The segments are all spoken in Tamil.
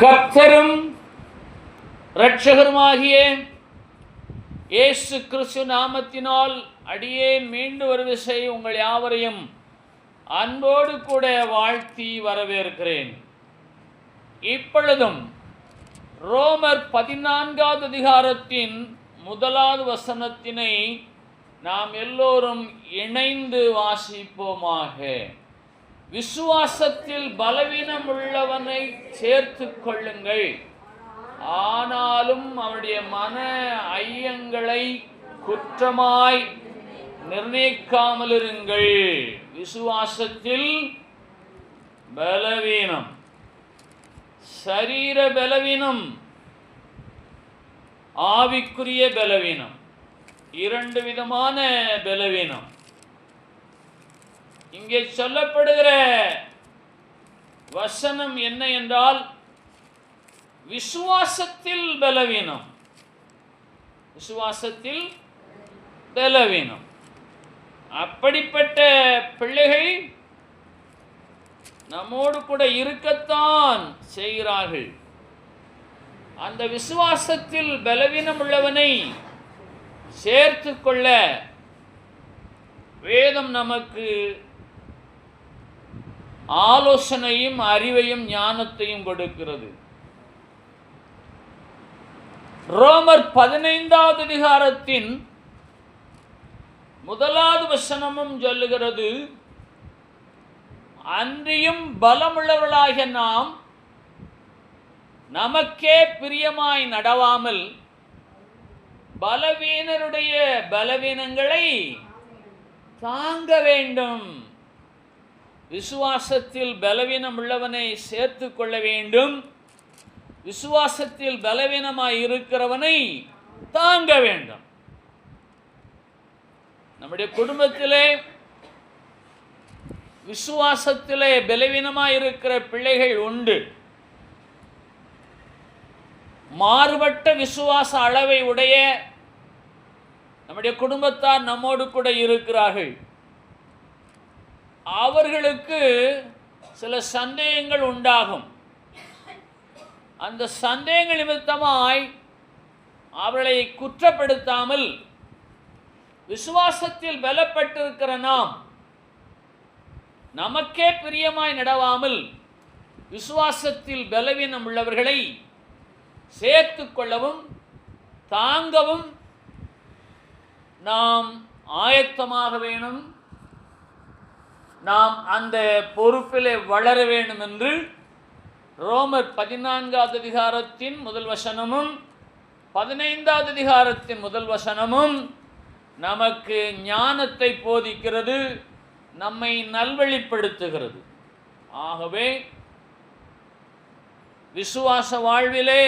கர்த்தரும் இரட்சகருமாகிய இயேசு கிறிஸ்து நாமத்தினால் அடியேன் மீண்டும் ஒரு விசை உங்கள் யாவரையும் அன்போடு கூட வாழ்த்தி வரவேற்கிறேன். இப்பொழுதும் ரோமர் 14வது அதிகாரத்தின் 1வது வசனத்தினை நாம் எல்லோரும் இணைந்து வாசிப்போமாக. விசுவாசத்தில் பலவீனம் உள்ளவனை சேர்த்து கொள்ளுங்கள், ஆனாலும் அவனுடைய மன ஐயங்களை குற்றமாய் நிர்ணயிக்காமல் இருங்கள். விசுவாசத்தில் பலவீனம், சரீர பலவீனம், ஆவிக்குரிய பலவீனம், இரண்டு விதமான பலவீனம். இங்கே சொல்லப்படுகிற வசனம் என்ன என்றால், விசுவாசத்தில் பலவீனம். விசுவாசத்தில் பலவீனம். அப்படிப்பட்ட பிள்ளைகள் நம்மோடு கூட இருக்கத்தான் செய்கிறார்கள். அந்த விசுவாசத்தில் பலவீனம் உள்ளவனை சேர்த்து கொள்ள வேதம் நமக்கு ஆலோசனையும் அறிவையும் ஞானத்தையும் கொடுக்கிறது. ரோமர் 15வது அதிகாரத்தின் 1வது வசனமும் சொல்லுகிறது, அன்றியும் பலமுள்ளவர்களாகிய நாம் நமக்கே பிரியமாய் நடவாமல் பலவீனருடைய பலவீனங்களை தாங்க வேண்டும். விசுவாசத்தில் பலவீனம் உள்ளவனை சேர்த்து கொள்ள வேண்டும். விசுவாசத்தில் பலவீனமாய் இருக்கிறவனை தாங்க வேண்டும். நம்முடைய குடும்பத்திலே விசுவாசத்திலே பலவீனமாய் இருக்கிற பிள்ளைகள் உண்டு. மாறுபட்ட விசுவாச அளவை உடைய நம்முடைய குடும்பத்தார் நம்மோடு கூட இருக்கிறார்கள். அவர்களுக்கு சில சந்தேகங்கள் உண்டாகும். அந்த சந்தேகங்கள் நிமித்தமாய் அவர்களை குற்றப்படுத்தாமல், விசுவாசத்தில் பலப்பட்டிருக்கிற நாம் நமக்கே பிரியமாய் நடவாமல் விசுவாசத்தில் பலவீனம் உள்ளவர்களை சேர்த்து கொள்ளவும் தாங்கவும் நாம் ஆயத்தமாக வேணும். நாம் அந்த பொறுப்பிலே வளர வேண்டும் என்று ரோமர் 14வது அதிகாரத்தின் 1 வசனமும் 15வது அதிகாரத்தின் 1 வசனமும் நமக்கு ஞானத்தை போதிக்கிறது, நம்மை நல்வழிப்படுத்துகிறது. ஆகவே விசுவாச வாழ்விலே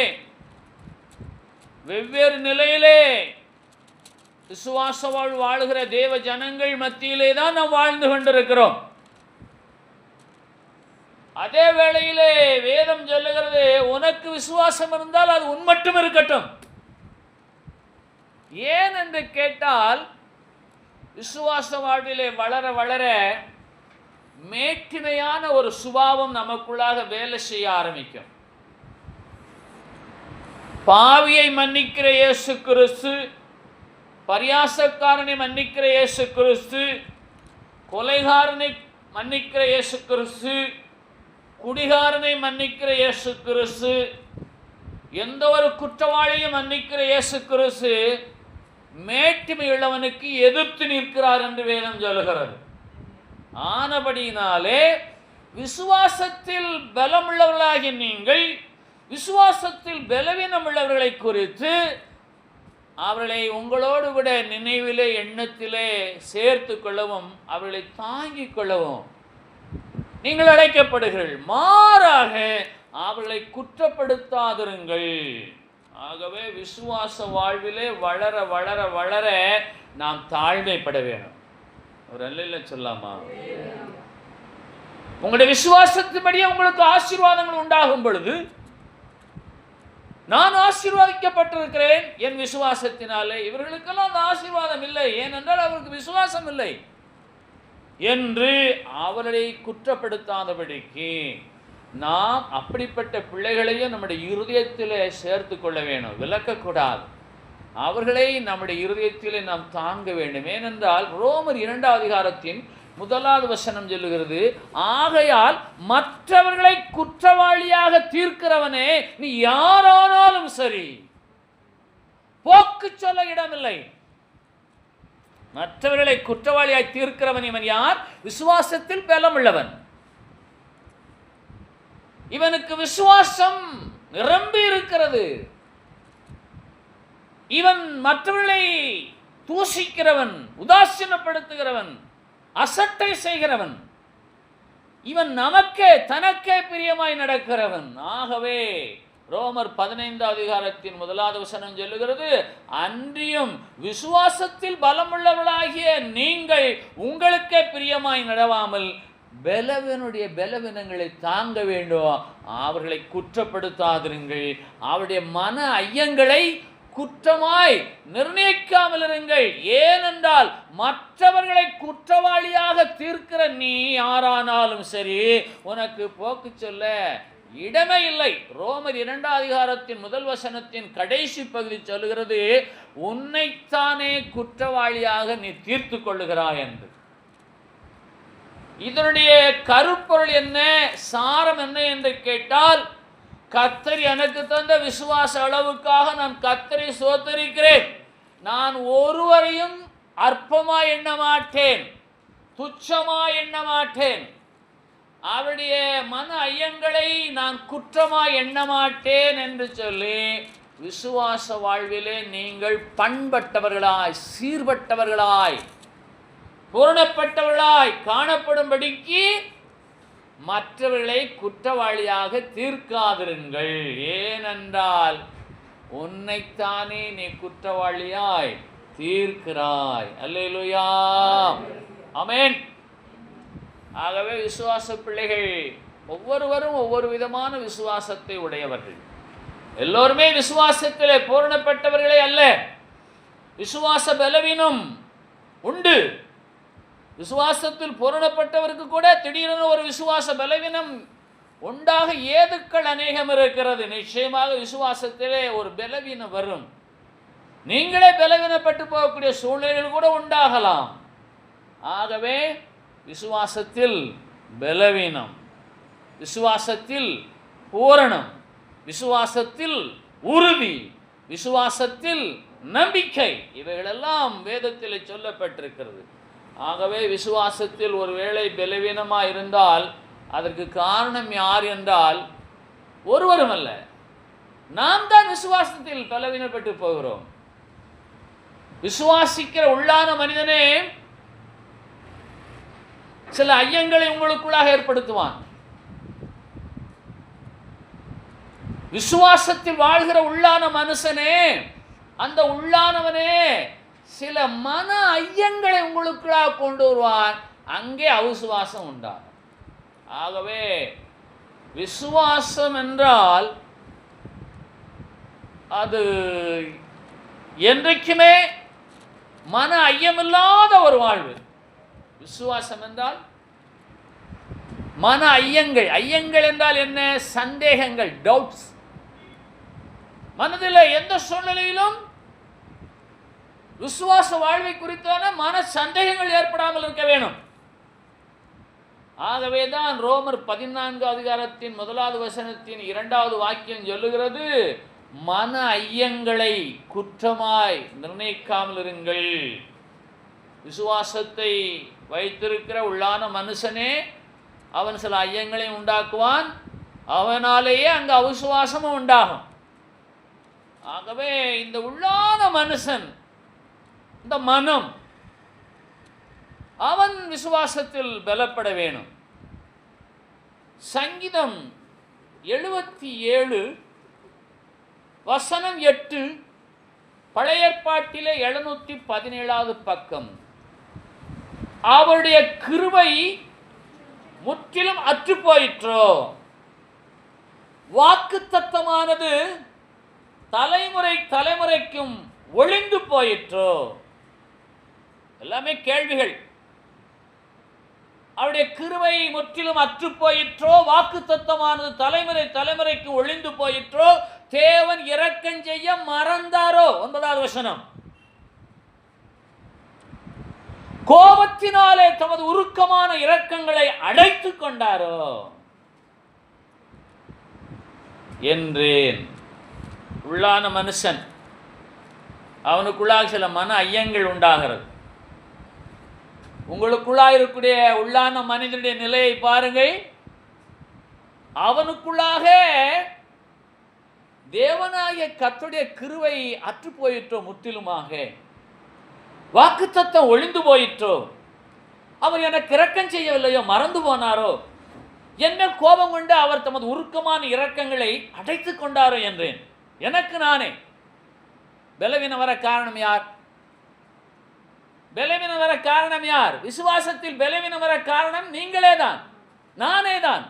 வெவ்வேறு நிலையிலே விசுவாச வாழ்கிற தேவ ஜனங்கள் மத்தியிலே தான் நாம் வாழ்ந்து கொண்டிருக்கிறோம். அதே வேளையிலே வேதம் சொல்லுகிறது, உனக்கு விசுவாசம் இருந்தால் அது உன் மட்டும் இருக்கட்டும். ஏன் என்று கேட்டால், விசுவாச வாழ்விலே வளர வளர மேட்டிமையான ஒரு சுபாவம் நமக்குள்ளாக வேலை செய்ய ஆரம்பிக்கும். பாவியை மன்னிக்கிற இயேசு கிறிஸ்து, பரியாசக்காரனை மன்னிக்கிற இயேசு கிறிஸ்து, கொலைகாரனை மன்னிக்கிற இயேசு கிறிஸ்து, குடிகாரனை மன்னிக்கிற இயேசு கிறிஸ்து, எந்த ஒரு குற்றவாளியும் மன்னிக்கிற இயேசு கிறிஸ்து மேட்டிமையுள்ளவனுக்கு எதிர்த்து நிற்கிறார் என்று வேதம் சொல்லுகிறது. ஆனபடியினாலே விசுவாசத்தில் பலமுள்ளவர்களாகிய நீங்கள் விசுவாசத்தில் பலவீனம் உள்ளவர்களை குறித்து அவர்களை உங்களோடு கூட நினைவிலே எண்ணத்திலே சேர்த்து கொள்ளவும் அவர்களை தாங்கிக் கொள்ளவும் நீங்கள் அழைக்கப்படுகிறீர்கள். மாறாக அவர்களை குற்றப்படுத்தாதிருங்கள். ஆகவே விசுவாச வாழ்விலே வளர வளர வளர நாம் தாழ்மைப்பட வேணும். ஒரு அல்ல சொல்லாமா? உங்களுடைய விசுவாசத்தின்படியே உங்களுக்கு ஆசீர்வாதங்கள் உண்டாகும் பொழுது, நான் ஆசீர்வாதிக்கப்பட்டிருக்கிறேன் என் விசுவாசத்தினாலே, இவர்களுக்கெல்லாம் அந்த ஆசீர்வாதம் இல்லை, ஏனென்றால் அவருக்கு விசுவாசம் இல்லை என்று அவர்களை குற்றப்படுத்தாதபடிக்கு நாம் அப்படிப்பட்ட பிள்ளைகளையும் நம்முடைய இருதயத்தில் சேர்த்து கொள்ள வேணும், விலக்கக்கூடாது. அவர்களை நம்முடைய இருதயத்தில் நாம் தாங்க வேண்டும். ஏனென்றால் ரோமர் 2 அதிகாரத்தின் 1வது வசனம் சொல்லுகிறது, ஆகையால் மற்றவர்களை குற்றவாளியாக தீர்க்கிறவனே நீ யாரானாலும் சரி, போக்கு சொல்ல இடமில்லை. மற்றவர்களை குற்றவாளியாய் தீர்க்கிறவன் இவன் யார்? விசுவாசத்தில் பலம் உள்ளவன். இவனுக்கு விசுவாசம் நிரம்பி இருக்கிறது. இவன் மற்றவர்களை தூஷிக்கிறவன், உதாசீனப்படுத்துகிறவன், அசட்டை செய்கிறவன். இவன் நமக்கே தனக்கே பிரியமாய் நடக்கிறவன். ஆகவே ரோமர் 15 அதிகாரத்தின் 1வது வசனம் சொல்லுகிறது, அன்றியும் விசுவாசத்தில் பலமுள்ளவர்களாகிய நீங்கள் உங்களுக்கே பிரியமாய் நடவாமல் பலவனுடைய பலவீனங்களை தாங்க வேண்டும். அவர்களை குற்றப்படுத்தாதிருங்கள். அவருடைய மன ஐயங்களை குற்றமாய் நிர்ணயிக்காமல் இருங்கள். ஏனென்றால் மற்றவர்களை குற்றவாளியாக தீர்க்கிற நீ யாரானாலும் சரி, உனக்கு போக்கு சொல்ல இடமே இல்லை. ரோமர் 2 அதிகாரத்தின் 1 வசனத்தின் கடைசி பகுதி சொல்லுகிறது, உன்னைத்தானே குற்றவாளியாக நீ தீர்த்து கொள்ளுகிறாய் என்று. இதனுடைய கருப்பொருள் என்ன, சாரம் என்ன என்று கேட்டால், கர்த்தர் எனக்கு தந்த விசுவாச அளவுக்காக நான் கர்த்தரை ஸ்தோத்திரிக்கிறேன். நான் ஒருவரையும் அற்பமாய் எண்ண மாட்டேன், துச்சமாய் எண்ண மாட்டேன். அவருடைய மன ஐயங்களை நான் குற்றமாய் எண்ண மாட்டேன் என்று சொல்லி, விசுவாச வாழ்விலே நீங்கள் பண்பட்டவர்களாய், சீர்பட்டவர்களாய், பூரணப்பட்டவர்களாய் காணப்படும்படிக்கு மற்றவர்களை குற்றவாளியாக தீர்க்காதிருங்கள். ஏனென்றால் உன்னைத்தானே நீ குற்றவாளியாய் தீர்க்கிறாய். அல்லேலூயா, ஆமென். ஆகவே விசுவாச பிள்ளைகள் ஒவ்வொருவரும் ஒவ்வொரு விதமான விசுவாசத்தை உடையவர்கள். எல்லோருமே விசுவாசத்திலே பூரணப்பட்டவர்களே அல்ல. விசுவாச பலவீனம் உண்டு. விசுவாசத்தில் பூரணப்பட்டவருக்கு கூட திடீரென ஒரு விசுவாச பலவீனம் உண்டாக ஏதுக்கள் அநேகம் இருக்கிறது. நிச்சயமாக விசுவாசத்திலே ஒரு பலவீனம் வரும். நீங்களே பலவீனப்பட்டு போகக்கூடிய சூழ்நிலைகள் கூட உண்டாகலாம். ஆகவே விசுவாசத்தில் பலவீனம், விசுவாசத்தில் பூரணம், விசுவாசத்தில் உறுதி, விசுவாசத்தில் நம்பிக்கை, இவைகளெல்லாம் வேதத்தில் சொல்லப்பட்டிருக்கிறது. ஆகவே விசுவாசத்தில் ஒருவேளை பலவீனமாக இருந்தால் அதற்கு காரணம் யார் என்றால் ஒருவரும் அல்ல, நாம் தான் விசுவாசத்தில் பலவீனப்பட்டு போகிறோம். விசுவாசிக்கிற உள்ளான மனிதனே சில ஐயங்களை உங்களுக்குள்ளாக ஏற்படுத்துவான். விசுவாசத்தில் வாழ்கிற உள்ளான மனுஷனே, அந்த உள்ளானவனே சில மன ஐயங்களை உங்களுக்குள்ளாக கொண்டு வருவான். அங்கே அவிசுவாசம் உண்டாகும். ஆகவே விசுவாசம் என்றால் அது என்றைக்குமே மன ஐயமில்லாத ஒரு வாழ்வு. விசுவாசம் என்றால் மன ஐயங்கள். ஐயங்கள் என்றால் என்ன? சந்தேகங்கள், டவுட்ஸ். மனதில் எந்த சூழ்நிலையிலும் விசுவாச வாழ்வை குறித்தான மன சந்தேகங்கள் ஏற்படாமல் இருக்க வேணும். ஆகவே தான் ரோமர் 14 அதிகாரத்தின் 1வது வசனத்தின் 2வது வாக்கியம் சொல்லுகிறது, மன ஐயங்களை குற்றமாய் நிர்ணயிக்காமல் இருங்கள். விசுவாசத்தை வைத்திருக்கிற உள்ளான மனுஷனே அவன் சில ஐயங்களை உண்டாக்குவான். அவனாலேயே அங்கு அவிசுவாசமும் உண்டாகும். ஆகவே இந்த உள்ளான மனுஷன், இந்த மனம், அவன் விசுவாசத்தில் பலப்பட வேணும். சங்கீதம் 77 வசனம் 8, பழைய ஏற்பாட்டிலே 717வது பக்கம். அவருடைய கிருபை முற்றிலும் அற்று போயிற்றோ, வாக்குத்தத்தமானது தலைமுறை தலைமுறைக்கும் ஒளிந்து போயிற்றோ. எல்லாமே கேள்விகள். அவருடைய கிருபை முற்றிலும் அற்று போயிற்றோ, வாக்குத்தத்தமானது தலைமுறை தலைமுறைக்கு ஒளிந்து போயிற்றோ, தேவன் இரக்கம் செய்ய மறந்தாரோ. 9வது வசனம், கோபத்தினாலே தமது உருக்கமான இரக்கங்களை அடைத்துக் கொண்டாரோ என்றேன். உள்ளான மனுஷன், அவனுக்குள்ளாக சில மன ஐயங்கள் உண்டாகிறது. உங்களுக்குள்ளாக இருக்கக்கூடிய உள்ளான மனிதனுடைய நிலையை பாருங்கள். அவனுக்குள்ளாக தேவனாகிய கர்த்தருடைய கிருபை அற்று போயிற்றோ, முற்றிலுமாக வாக்குத்தத்தம் ஒளிந்து போயிற்றோ, அவர் எனக்கு இரக்கம் செய்யவில்லையோ, மறந்து போனாரோ, என்ன கோபம் கொண்டு அவர் தமது உருக்கமான இரக்கங்களை அடைத்துக் கொண்டாரோ என்றேன். எனக்கு நானே பலவீனம் வர காரணம் யார்? பலவீனம் வர காரணம் யார்? விசுவாசத்தில் பலவீனம் வர காரணம் நீங்களே தான், நானே தான்.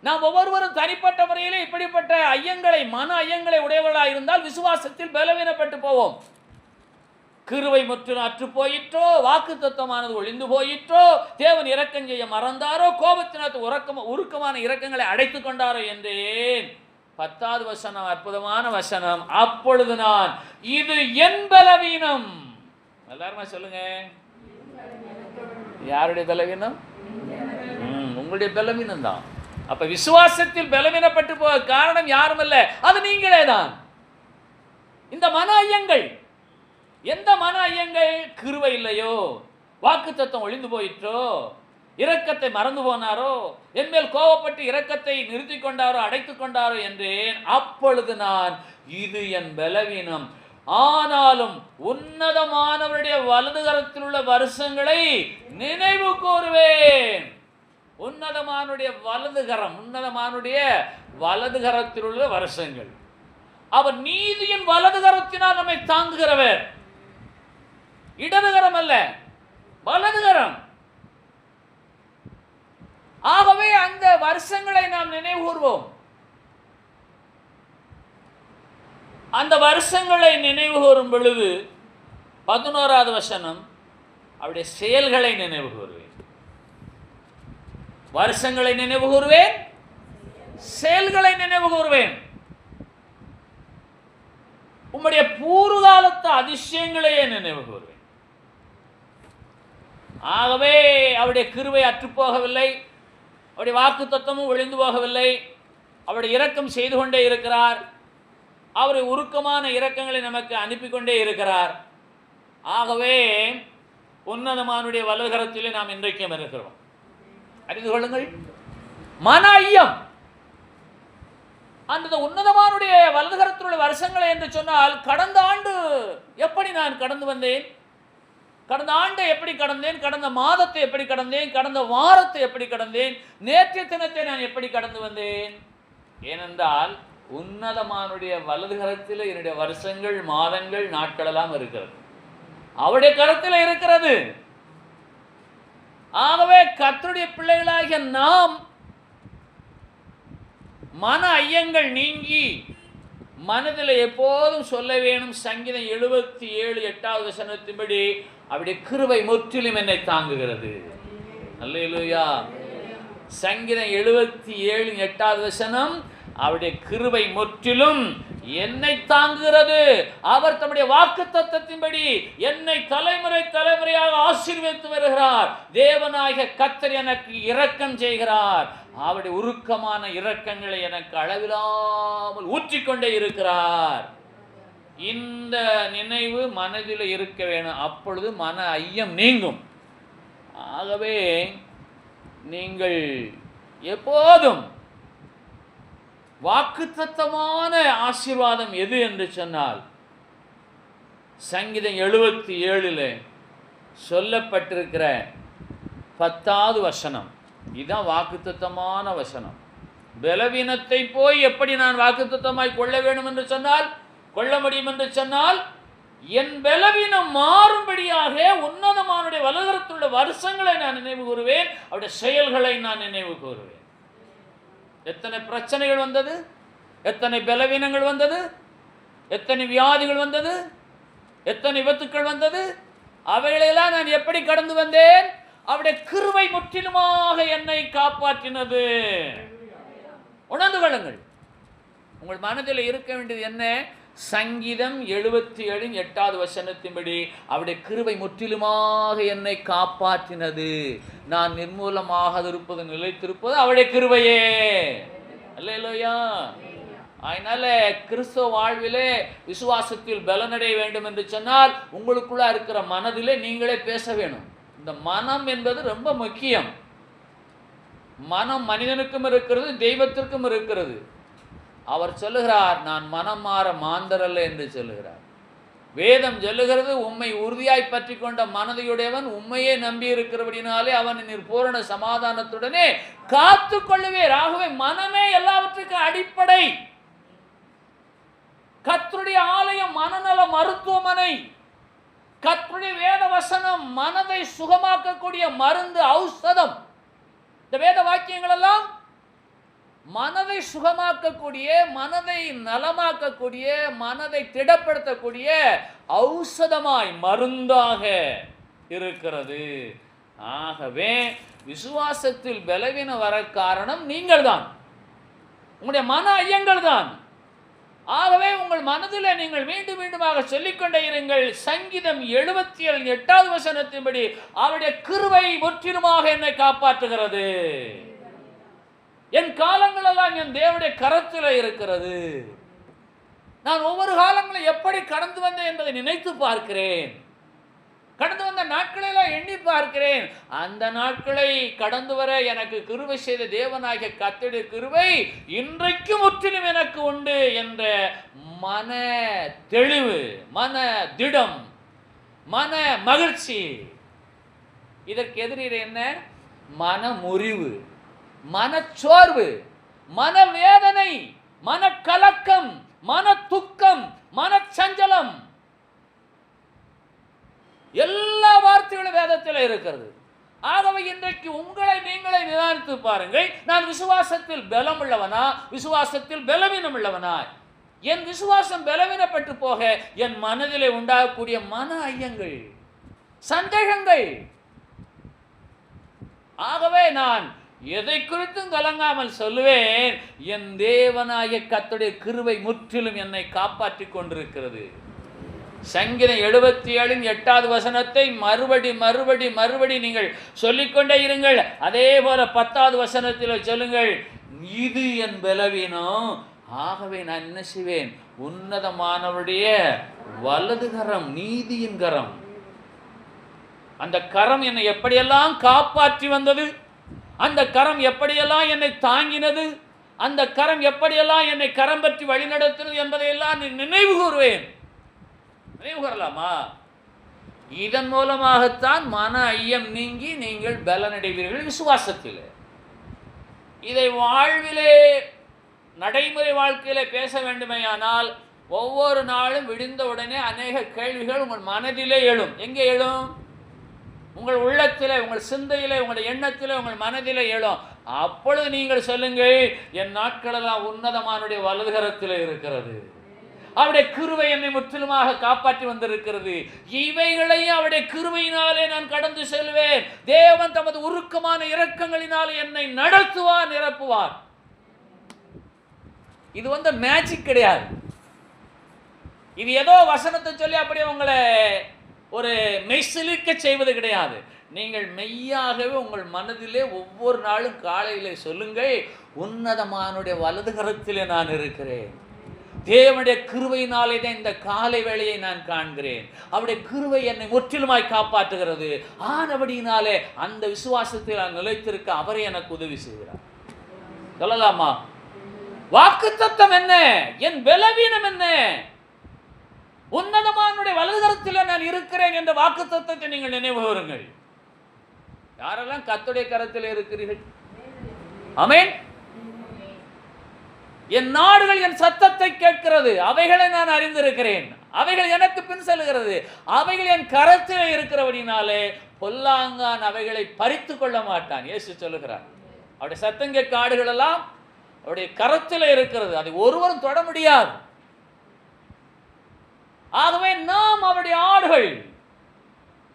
நாம் ஒவ்வொருவரும் தனிப்பட்ட முறையிலே இப்படிப்பட்ட ஐயங்களை, மன ஐயங்களை உடையவர்களாக இருந்தால் விசுவாசத்தில் பலவீனப்பட்டு போவோம். கிருபை முற்றிலும் அற்று போயிற்றோ, வாக்குத்தத்தமானது ஒளிந்து போயிற்றோ, தேவன் இரக்கம் செய்ய மறந்தாரோ, கோபத்தினால் உருக்கமான இரக்கங்களை அடைத்துக் கொண்டாரோ என்றேன். 10வது வசனம் அற்புதமான வசனம். அப்பொழுது நான், இது என் பலவீனம். எல்லாருமே சொல்லுங்க, யாருடைய பலவீனம்? உங்களுடைய பலவீனம் தான். அப்ப விசுவாசத்தில் பலவீனப்பட்டு போக காரணம் யாரும் அல்ல, அது நீங்களே தான். இந்த மன ஐயங்கள், எந்த மன ஐயங்கள்? கிருபை இல்லையோ, வாக்குத்தத்தம் ஒளிந்து போயிற்றோ, இரக்கத்தை மறந்து போனாரோ, என்மேல் கோபப்பட்டு இரக்கத்தை நிறுத்தி கொண்டாரோ, அடைத்துக் கொண்டாரோ என்றேன். அப்பொழுது நான், இது என் பலவீனம், ஆனாலும் உன்னதமானவருடைய வலதுகரத்தில் உள்ள வருஷங்களை நினைவு கூறுவேன். உன்னதமானுடைய வலதுகரம், உன்னதமானுடைய வலதுகரத்தில் உள்ள வருஷங்கள். அவர் நீதியின் வலதுகரத்தினால் நம்மை தாங்குகிறவர். இடதுகரம் அல்ல, வலதுகரம். ஆகவே அந்த வருஷங்களை நாம் நினைவு கூறுவோம். அந்த வருஷங்களை நினைவு கூறும் பொழுது 11வது வசனம், அவருடைய செயல்களை நினைவு கூறுவேன். வருஷங்களை நினைவு கூறுவேன், செயல்களை நினைவு கூறுவேன். உம்முடைய பூர்வகாலத்து அதிசயங்களையே நினைவு கூறுவேன். ஆகவே அவருடைய கிருபை அற்றுப்போகவில்லை, அவருடைய வாக்கு தத்தமும் ஒளிந்து போகவில்லை. அவருடைய இரக்கம் செய்து கொண்டே இருக்கிறார். அவருடைய உருக்கமான இரக்கங்களை நமக்கு அனுப்பி கொண்டே இருக்கிறார். ஆகவே உன்னதமானுடைய வலதுகரத்திலே நாம் இன்றைக்கும் இருக்கிறோம். அறிந்து கொள்ளுங்கள், மன ஐயம். அந்த உன்னதமானுடைய வலதுகரத்திலுள்ள வருஷங்களை என்று சொன்னால், கடந்த ஆண்டு எப்படி நான் கடந்து வந்தேன், கடந்த ஆண்டை எப்படி கடந்தேன், கடந்த மாதத்தை எப்படி கடந்தேன், கடந்த வாரத்தை எப்படி கடந்தேன், நேற்றைய தினத்தை நான் எப்படி கடந்து வந்தேன். ஏனென்றால் உன்னதமானுடைய வலதுகரத்தில் என்னுடைய வருஷங்கள், மாதங்கள், நாட்கள் எல்லாம் இருக்கிறது, அவருடைய கரத்தில் இருக்கிறது. ஆகவே கர்த்தருடைய பிள்ளைகளாகிய நாம் மன ஐயங்கள் நீங்கி மனதில் எப்போதும் சொல்ல வேணும். சங்கீதம் 77:8 வசனத்தின்படி, அவருடைய கிருபை முற்றிலும் என்னை தாங்குகிறது. அல்லேலூயா. சங்கீதம் 77:8 வசனம், அவருடைய கிருபை முற்றிலும் என்னை தாங்குகிறது. அவர் தம்முடைய வாக்குத்தத்தத்தின்படி என்னை தலைமுறை தலைமுறையாக ஆசீர்வதித்து வருகிறார். தேவனாகிய கர்த்தர் எனக்கு இரக்கம் செய்கிறார். அவருடைய உருக்கமான இரக்கங்களை எனக்கு அளவில்லாமல் ஊற்றிக்கொண்டே இருக்கிறார். இந்த நினைவு மனதில் இருக்க வேணும். அப்பொழுது மன ஐயம் நீங்கும். ஆகவே நீங்கள் எப்போதும் வாக்குத்தத்தமான ஆசீர்வாதம் எது என்று சொன்னால், சங்கீதம் 77 சொல்லப்பட்டிருக்கிற 10வது வசனம், இதுதான் வாக்குத்தத்தமான வசனம். பலவீனத்தை போய் எப்படி நான் வாக்குத்தத்தமாய் கொள்ள வேண்டும் என்று சொன்னால், கொள்ள முடியும் என்று சொன்னால், என் பலவீனம் மாறும்படியாக உன்னதமானுடைய வலதுகரத்திலுள்ள வருஷங்களை நான் நினைவு கூறுவேன், அவருடைய செயல்களை நான் நினைவு கூறுவேன். எத்தனை பிரச்சனைகள் வந்தது, எத்தனை பலவீனங்கள் வந்தது, எத்தனை வியாதிகள் வந்தது, எத்தனை விபத்துக்கள் வந்தது, அவைகளெல்லாம் நான் எப்படி கடந்து வந்தேன். அவருடைய கிருபை முற்றிலுமாக என்னை காப்பாற்றினது. உணர்ந்து கொள்ளுங்கள். உங்கள் மனதில் இருக்க வேண்டியது என்ன? சங்கீதம் 77:8 அவருடைய கிருபை முற்றிலுமாக என்னை காப்பாற்றினது. நான் நிர்மூலமாக இருப்பது நிலைத்திருப்பது அவருடைய கிருபையே. அல்லேலூயா. அதனால கிறிஸ்தவ வாழ்விலே விசுவாசத்தில் பலனடைய வேண்டும் என்று சொன்னால் உங்களுக்குள்ள இருக்கிற மனதிலே நீங்களே பேச வேணும். இந்த மனம் என்பது ரொம்ப முக்கியம். மனம் மனிதனுக்கும் இருக்கிறது, தெய்வத்திற்கும் இருக்கிறது. அவர் சொல்லுகிறார், நான் மனம் மாற மாந்தரல்ல என்று சொல்லுகிறார். வேதம் சொல்லுகிறது, உம்மை உறுதியாய் பற்றி கொண்ட மனதையுடையவன் உண்மையே நம்பி இருக்கிறபடினாலே அவன் நீர் பூரண சமாதானத்துடனே காத்து கொள்ளுவேர். ஆகவே மனமே எல்லாவற்றுக்கும் அடிப்படை. கர்த்தருடைய ஆலயம் மனநல மருத்துவமனை. கர்த்தருடைய வேத வசனம் மனதை சுகமாக்கக்கூடிய மருந்து, ஔஷதம். இந்த வேத வாக்கியங்கள் எல்லாம் மனதை சுகமாக்கக்கூடிய, மனதை நலமாக்கக்கூடிய, மனதை திடப்படுத்தக்கூடிய ஔஷதமாய் மருந்தாக இருக்கிறது. ஆகவே விசுவாசத்தில் பலவீனம் வர காரணம் நீங்கள் தான், உங்களுடைய மன ஐயங்கள் தான். ஆகவே உங்கள் மனதில் நீங்கள் மீண்டும் மீண்டுமாக சொல்லிக்கொண்டே இருங்கள். சங்கீதம் 77:8 அவருடைய கிருபை முற்றிலுமாக என்னை காப்பாற்றுகிறது. என் காலங்களெல்லாம் என் தேவனுடைய கரத்தில் இருக்கிறது. நான் ஒவ்வொரு காலங்களும் எப்படி கடந்து வந்தேன் என்பதை நினைத்து பார்க்கிறேன். கடந்து வந்த நாட்களெல்லாம் எண்ணி பார்க்கிறேன். அந்த நாட்களை கடந்து வர எனக்கு கிருபை செய்த தேவனாகிய கர்த்தருடைய கிருபை இன்றைக்கு முற்றிலும் எனக்கு உண்டு என்ற மன தெளிவு, மன திடம், மன மகிழ்ச்சி. இதற்கு எதிரீடு என்ன? மன முறிவு, மனச்சோர்வு, மனவேதனை, மனக்கலக்கம், மன துக்கம், மனச்சஞ்சலம். எல்லா வார்த்தைகளும் வேதத்தில் இருக்கிறது. ஆகவே இன்றைக்கு உங்களை நீங்களே நிதானித்து பாருங்கள். நான் விசுவாசத்தில் பலம் உள்ளவனா, விசுவாசத்தில் பலவீனம் உள்ளவனா? என் விசுவாசம் பலவீனப்பட்டு போக என் மனதிலே உண்டாகக்கூடிய மன ஐயங்கள், சந்தேகங்கள். ஆகவே நான் எதை குறித்தும் கலங்காமல் சொல்லுவேன், என் தேவனாகிய கர்த்தருடைய கிருபை முற்றிலும் என்னை காப்பாற்றி கொண்டிருக்கிறது. சங்கீதம் 77:8 மறுபடி நீங்கள் சொல்லிக்கொண்டே இருங்கள். அதே போல 10 சொல்லுங்கள், இது என் பலவீனம், ஆகவே நான் என்ன செய்வேன்? உன்னதமானவருடைய வலது கரம், நீதியின் கரம். அந்த கரம் என்னை எப்படியெல்லாம் காப்பாற்றி வந்தது, அந்த கரம் எப்படியெல்லாம் என்னை தாங்கினது, அந்த கரம் எப்படியெல்லாம் என்னை கரம் பற்றி வழிநடத்தினது என்பதையெல்லாம் நினைவு கூறுவேன். நினைவு கூறலாமா? இதன் மூலமாகத்தான் மன ஐயம் நீங்கி நீங்கள் பலனடைவீர்கள் விசுவாசத்தில். இதை வாழ்விலே, நடைமுறை வாழ்க்கையிலே பேச வேண்டுமேயானால் ஒவ்வொரு நாளும் விடிந்த உடனே அநேக கேள்விகள் உங்கள் மனதிலே எழும். எங்கே எழும்? உங்கள் உள்ளத்திலே, உங்கள் சிந்தையிலே, உங்கள் எண்ணத்திலே, உங்கள் மனதிலே எழும். அப்பொழுது நீங்கள் சொல்லுங்கள், என் நாட்களெல்லாம் உன்னதமானுடைய வலதுகரத்திலே இருக்கிறது, அவருடைய கிருபை என்னை முற்றிலுமாக காப்பாற்றி வந்திருக்கிறது. இவைகளையும் அவருடைய கிருபையினாலே நான் கடந்து செல்வேன். தேவன் தமது உருக்கமான இரக்கங்களினாலே என்னை நடத்துவார், நிரப்புவார். இது மேஜிக் கிடையாது. இது ஏதோ வசனத்தை சொல்லி அப்படியே உங்களை ஒரு மெய்சிலிர்க்க செய்வது கிடையாது. நீங்கள் மெய்யாகவே உங்கள் மனதிலே ஒவ்வொரு நாளும் காலையிலே சொல்லுங்கள், உன்னதமானுடைய வலது கரத்திலே நான் இருக்கிறேன். தேவனுடைய கிருபையினாலே தான் இந்த காலை வேளையை நான் காண்கிறேன். அவருடைய கிருபை என்னை முற்றிலுமாய் காப்பாற்றுகிறது. ஆனபடியினாலே அந்த விசுவாசத்தில் நான் நிலைத்திருக்க அவரை எனக்கு உதவி செய்கிறார். சொல்லலாமா? வாக்குத்தத்தம் என்ன? என் பலவீனம் என்ன? உன்னதமானுடைய வலதுகரத்தில் நான் இருக்கிறேன் என்ற வாக்குத்தத்தத்தை நீங்கள் நினைவு கூறுங்கள். யாரெல்லாம் கர்த்தருடைய கரத்தில் இருக்கிறீர்கள்? ஆமென். என் நாடுகள் என் சத்தத்தை கேட்கிறது, அவைகளை நான் அறிந்திருக்கிறேன், அவைகள் எனக்கு பின் செல்கிறது, அவைகள் என் கரத்தில் இருக்கிறபடினாலே பொல்லாங்கான் அவைகளை பறித்து கொள்ள மாட்டான். இயேசு சொல்லுகிறார், அவருடைய சத்தம் கேட்க ஆடுகள் எல்லாம் அவருடைய கரத்தில் இருக்கிறது, அதை ஒருவரும் தொட முடியாது. ஆகவே நாம் அவருடைய ஆடுகள்,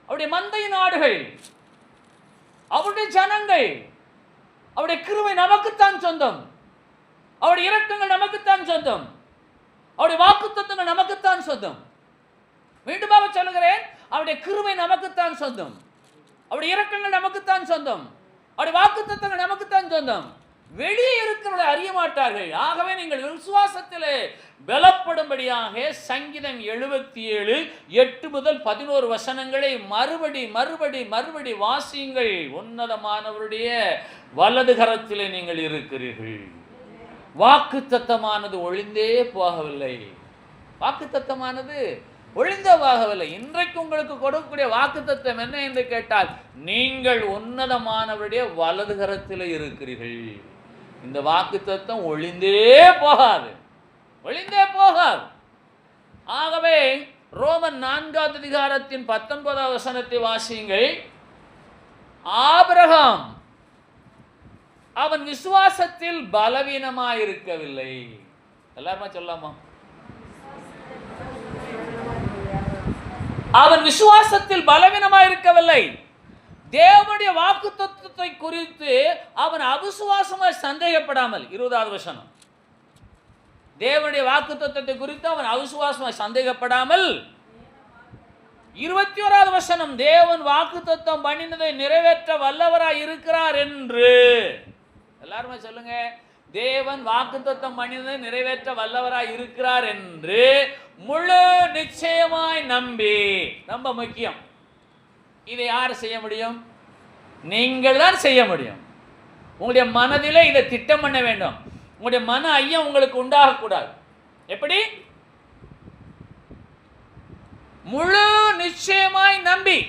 அவருடைய மந்தையின் ஆடுகள். அவருடைய ஜனங்கள். அவருடைய கிருபை நமக்குத்தான் சொந்தம். அவருடைய இரக்கங்கள் நமக்குத்தான் சொந்தம். அவருடைய வாக்குத்தத்தங்கள் நமக்குத்தான் சொந்தம். மீண்டுமாக சொல்லுகிறேன், அவருடைய கிருபை நமக்குத்தான் சொந்தம். அவருடைய இரக்கங்கள் நமக்குத்தான் சொந்தம். அவருடைய வாக்குத்தத்தங்கள் நமக்குத்தான் சொந்தம். வெளியே இருக்கிறவர்களை அறிய மாட்டார்கள். ஆகவே நீங்கள் விசுவாசத்திலே பலப்படும்படியாக சங்கீதம் 77 8 முதல் 11 வசனங்களை மறுபடி வாசியுங்கள். உன்னதமானவருடைய வலது கரத்திலே நீங்கள் இருக்கிறீர்கள். வாக்குத்தத்தமானது ஒழிந்தே போகவில்லை. வாக்குத்தத்தமானது ஒழிந்தே போகவில்லை. இன்றைக்கு உங்களுக்கு கொடுக்கக்கூடிய வாக்குத்தத்தம் என்ன என்று கேட்டால், நீங்கள் உன்னதமானவருடைய வலது கரத்தில் இருக்கிறீர்கள். இந்த வாக்குத்தத்தம் ஒழிந்தே போகாது, ஒழிந்தே போகாது. ஆகவே ரோமன் 4 அதிகாரத்தின் 19 வசனத்தை வாசியுங்கள். ஆபிரகாம் அவன் விசுவாசத்தில் பலவீனமாயிருக்கவில்லை. எல்லாருமா சொல்லாமா? அவன் விசுவாசத்தில் பலவீனமாயிருக்கவில்லை. தேவனுடைய வாக்குத்தத்தத்தை குறித்து அவன் அவிசுவாசமாய் சந்தேகப்படாமல், 20வது வசனம், தேவனுடைய வாக்குத்தத்தத்தை குறித்து அவன் அவிசுவாசமாய் சந்தேகப்படாமல், 21வது வசனம், தேவன் வாக்குத்தத்தம் பண்ணினதை நிறைவேற்ற வல்லவராய் இருக்கிறார் என்று. எல்லாருமே சொல்லுங்க, தேவன் வாக்குத்தத்தம் பண்ணினதை நிறைவேற்ற வல்லவராய் இருக்கிறார் என்று முழு நிச்சயமாய் நம்பி. ரொம்ப முக்கியம். இதை யார் செய்ய முடியும்? நீங்கள் தான் செய்ய முடியும். உங்களுடைய மனதிலே இதை திட்டம் பண்ண வேண்டும். உங்களுடைய மன ஐயம் உங்களுக்கு உண்டாகக்கூடாது. எப்படி? முழு நிச்சயமாய் நம்பி.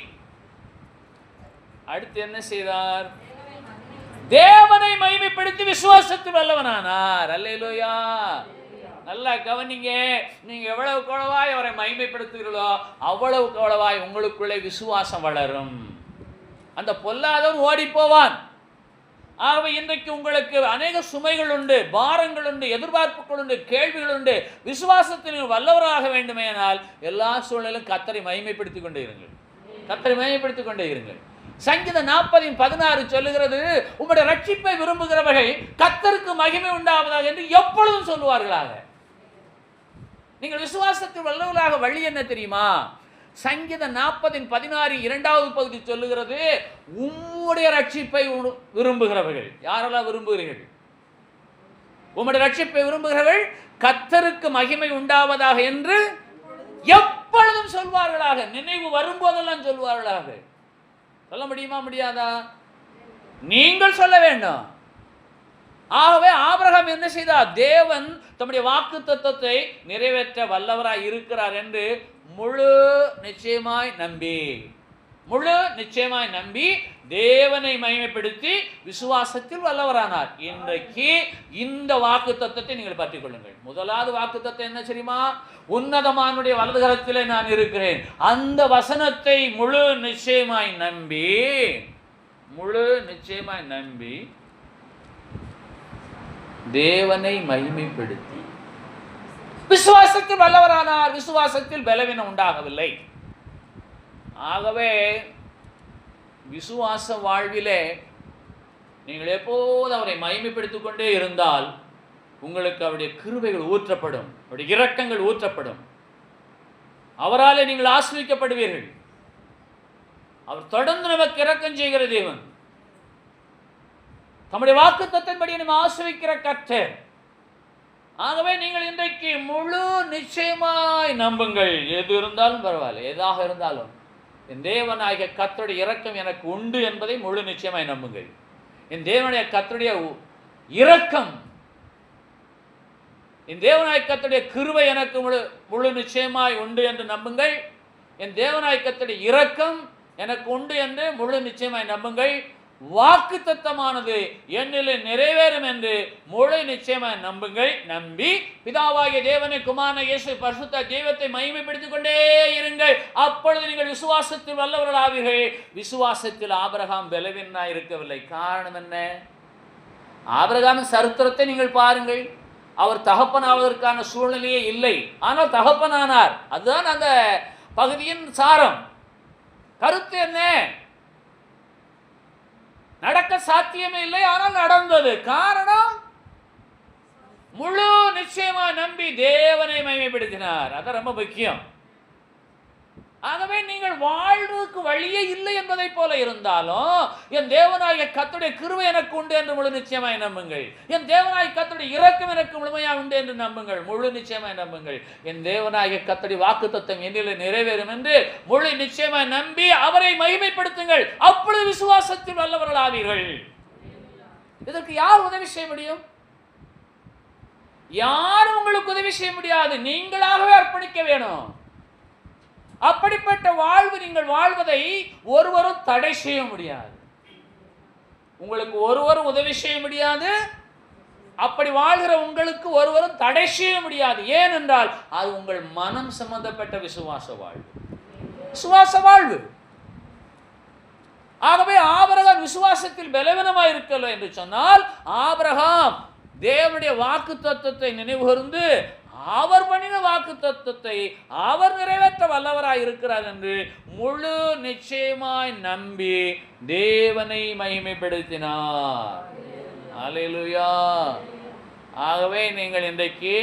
அடுத்து என்ன செய்தார்? தேவனை மகிமைப்படுத்தி விசுவாசத்தில் வல்லவனானார். அல்லேலூயா. நல்லா கவனிங்க. நீங்க எவ்வளவு கவனமாய் அவரை மகிமைப்படுத்துகிறீர்களோ அவ்வளவு கவனமாய் உங்களுக்குள்ளே விசுவாசம் வளரும். அந்த பொல்லாதவன் ஓடி போவான். ஆகவே இன்றைக்கு உங்களுக்கு அநேக சுமைகள் உண்டு, பாரங்கள் உண்டு, எதிர்பார்ப்புகள் உண்டு, கேள்விகள் உண்டு. விசுவாசத்தில் வல்லவராக வேண்டுமேனால் எல்லா சூழலும் கர்த்தரை மகிமைப்படுத்திக் கொண்டே இருங்கள். கர்த்தரை மகிமைப்படுத்திக் கொண்டே இருங்கள். சங்கீதம் 40:16 சொல்லுகிறது, உம்முடைய ரட்சிப்பை விரும்புகிறவர்கள் கர்த்தருக்கு மகிமை உண்டாவதாக என்று எப்பொழுதும் சொல்லுவார்களாக. நீங்கள் விசுவாசத்தில் வல்லவர்களாக வழி என்ன தெரியுமா? சங்கீதம் 40:16 2வது பகுதி சொல்லுகிறது, உம்முடைய ரட்சிப்பை விரும்புகிறவர்கள். யாரெல்லாம் விரும்புகிறீர்கள்? உம்முடைய ரட்சிப்பை விரும்புகிறவர்கள் கர்த்தருக்கு மகிமை உண்டாவதாக என்று எப்பொழுதும் சொல்வார்களாக. நினைவு வரும்போதெல்லாம் சொல்வார்களாக. சொல்ல முடியுமா? முடியாதா? நீங்கள் சொல்ல வேண்டும். ஆகவே ஆபிரகாம் என்ன செய்தார்? தேவன் தம்முடைய வாக்குத்தத்தத்தை நிறைவேற்ற வல்லவராய் இருக்கிறார் என்று முழு நிச்சயமாய் நம்பி தேவனை மகிமைப்படுத்தி விசுவாசத்தில் வல்லவரானார். இன்றைக்கு இந்த வாக்குத்தத்தத்தை நீங்கள் பற்றிக் கொள்ளுங்கள். முதலாவது வாக்குத்தத்தம் என்ன தெரியுமா? உன்னதமானுடைய வலதுகரத்திலே நான் இருக்கிறேன். அந்த வசனத்தை முழு நிச்சயமாய் நம்பி தேவனை மகிமைப்படுத்தி விசுவாசத்தில் வல்லவரானார். விசுவாசத்தில் பலவீனம் உண்டாகவில்லை. ஆகவே விசுவாச வாழ்விலே நீங்கள் எப்போது அவரை மகிமைப்படுத்திக் கொண்டே இருந்தால் உங்களுக்கு அவருடைய கிருபைகள் ஊற்றப்படும், அவருடைய இரக்கங்கள் ஊற்றப்படும். அவராலே நீங்கள் ஆசீர்வதிக்கப்படுவீர்கள். அவர் தொடர்ந்து நமக்கு இரக்கம் செய்கிற தேவன். தம்முடைய வாக்குத்தத்தத்தின்படி நம்ம ஆசீர்வதிக்கிற கர்த்தர். ஆகவே நீங்கள் இன்றைக்கு முழு நிச்சயமாய் நம்புங்கள். எது இருந்தாலும் பரவாயில்லை, எதாக இருந்தாலும் என் தேவனாகிய கர்த்தருடைய இரக்கம் எனக்கு உண்டு என்பதை முழு நிச்சயமாய் நம்புங்கள். என் தேவனுடைய கர்த்தருடைய இரக்கம், என் தேவனாகிய கர்த்தருடைய கிருபை எனக்கு முழு நிச்சயமாய் உண்டு என்று நம்புங்கள். என் தேவனாகிய கர்த்தருடைய இரக்கம் எனக்கு உண்டு என்று முழு நிச்சயமாய் நம்புங்கள். வாக்குத்தத்தமானது என்னிலே நிறைவேறும் என்று முழு நிச்சயமாய் நம்புங்கள். நம்பி பிதாவாகிய தேவனை, குமாரனை இயேசு பரிசுத்த தெய்வத்தை மகிமைப்படுத்திக் கொண்டே இருங்கள். அப்பொழுது நீங்கள் விசுவாசத்தில் வல்லவர்கள் ஆவீர்கள். விசுவாசத்தில் ஆபிரகாம் பலவீனனாய் இருக்கவில்லை. காரணம் என்ன? ஆபிரகாமின் சரித்திரத்தை நீங்கள் பாருங்கள். அவர் தகப்பனாவதற்கான சூழ்நிலையே இல்லை, ஆனால் தகப்பனானார். அதுதான் அந்த பகுதியின் சாரம். கருத்து என்ன? நடக்க சாத்தியமே இல்லை, ஆனால் நடந்தது. காரணம், முழு நிச்சயமா நம்பி தேவனை மகிமைப்படுத்தினார். அதான் ரொம்ப முக்கியம். ஆகவே நீங்கள் வாழ்வுக்கு வழியே இல்லை என்பதை போல இருந்தாலும், என் தேவனாகிய கர்த்தருடைய கிருபை எனக்கு உண்டு என்று முழு நிச்சயமாய் நம்புங்கள். என் தேவனாகிய கர்த்தருடைய இரக்கம் எனக்கு முழுமையாக உண்டு என்று நம்புங்கள். முழு நிச்சயமாய் நம்புங்கள். என் தேவனாகிய கர்த்தருடைய வாக்குத்தத்தம் என்னிலே நிறைவேறும் என்று முழு நிச்சயமாய் நம்பி அவரை மகிமைப்படுத்துங்கள். அப்பொழுது விசுவாசத்தில் வல்லவர்கள் ஆவீர்கள். இதற்கு யார் உதவி செய்ய முடியும்? யாரும் உங்களுக்கு உதவி செய்ய முடியாது. நீங்களாகவே அர்ப்பணிக்க வேணும். அப்படிப்பட்ட வாழ்வு நீங்கள் வாழ்வதை ஒருவரும் தடை செய்ய முடியாது. உங்களுக்கு ஒருவரும் உதவி செய்ய முடியாது. அப்படி வாழ்கிற உங்களுக்கு ஒருவரும் தடை செய்ய முடியாது. ஏனென்றால் அது உங்கள் மனம் சம்பந்தப்பட்ட விசுவாச வாழ்வு. விசுவாச வாழ்வு. ஆகவே ஆபிரகாம் விசுவாசத்தில் பலவீனமாய் இருக்கல என்று சொன்னால், ஆபிரகாம் தேவனுடைய வாக்கு தத்துவத்தை நினைவு கூர்ந்து அவர் பண்ணின வாக்கு தத்துவத்தை அவர் நிறைவேற்ற வல்லவராய் இருக்கிறார் என்று முழு நிச்சயமாய் நம்பி தேவனை மகிமைப்படுத்தினார். அல்லேலூயா. ஆகவே நீங்கள் இன்றைக்கு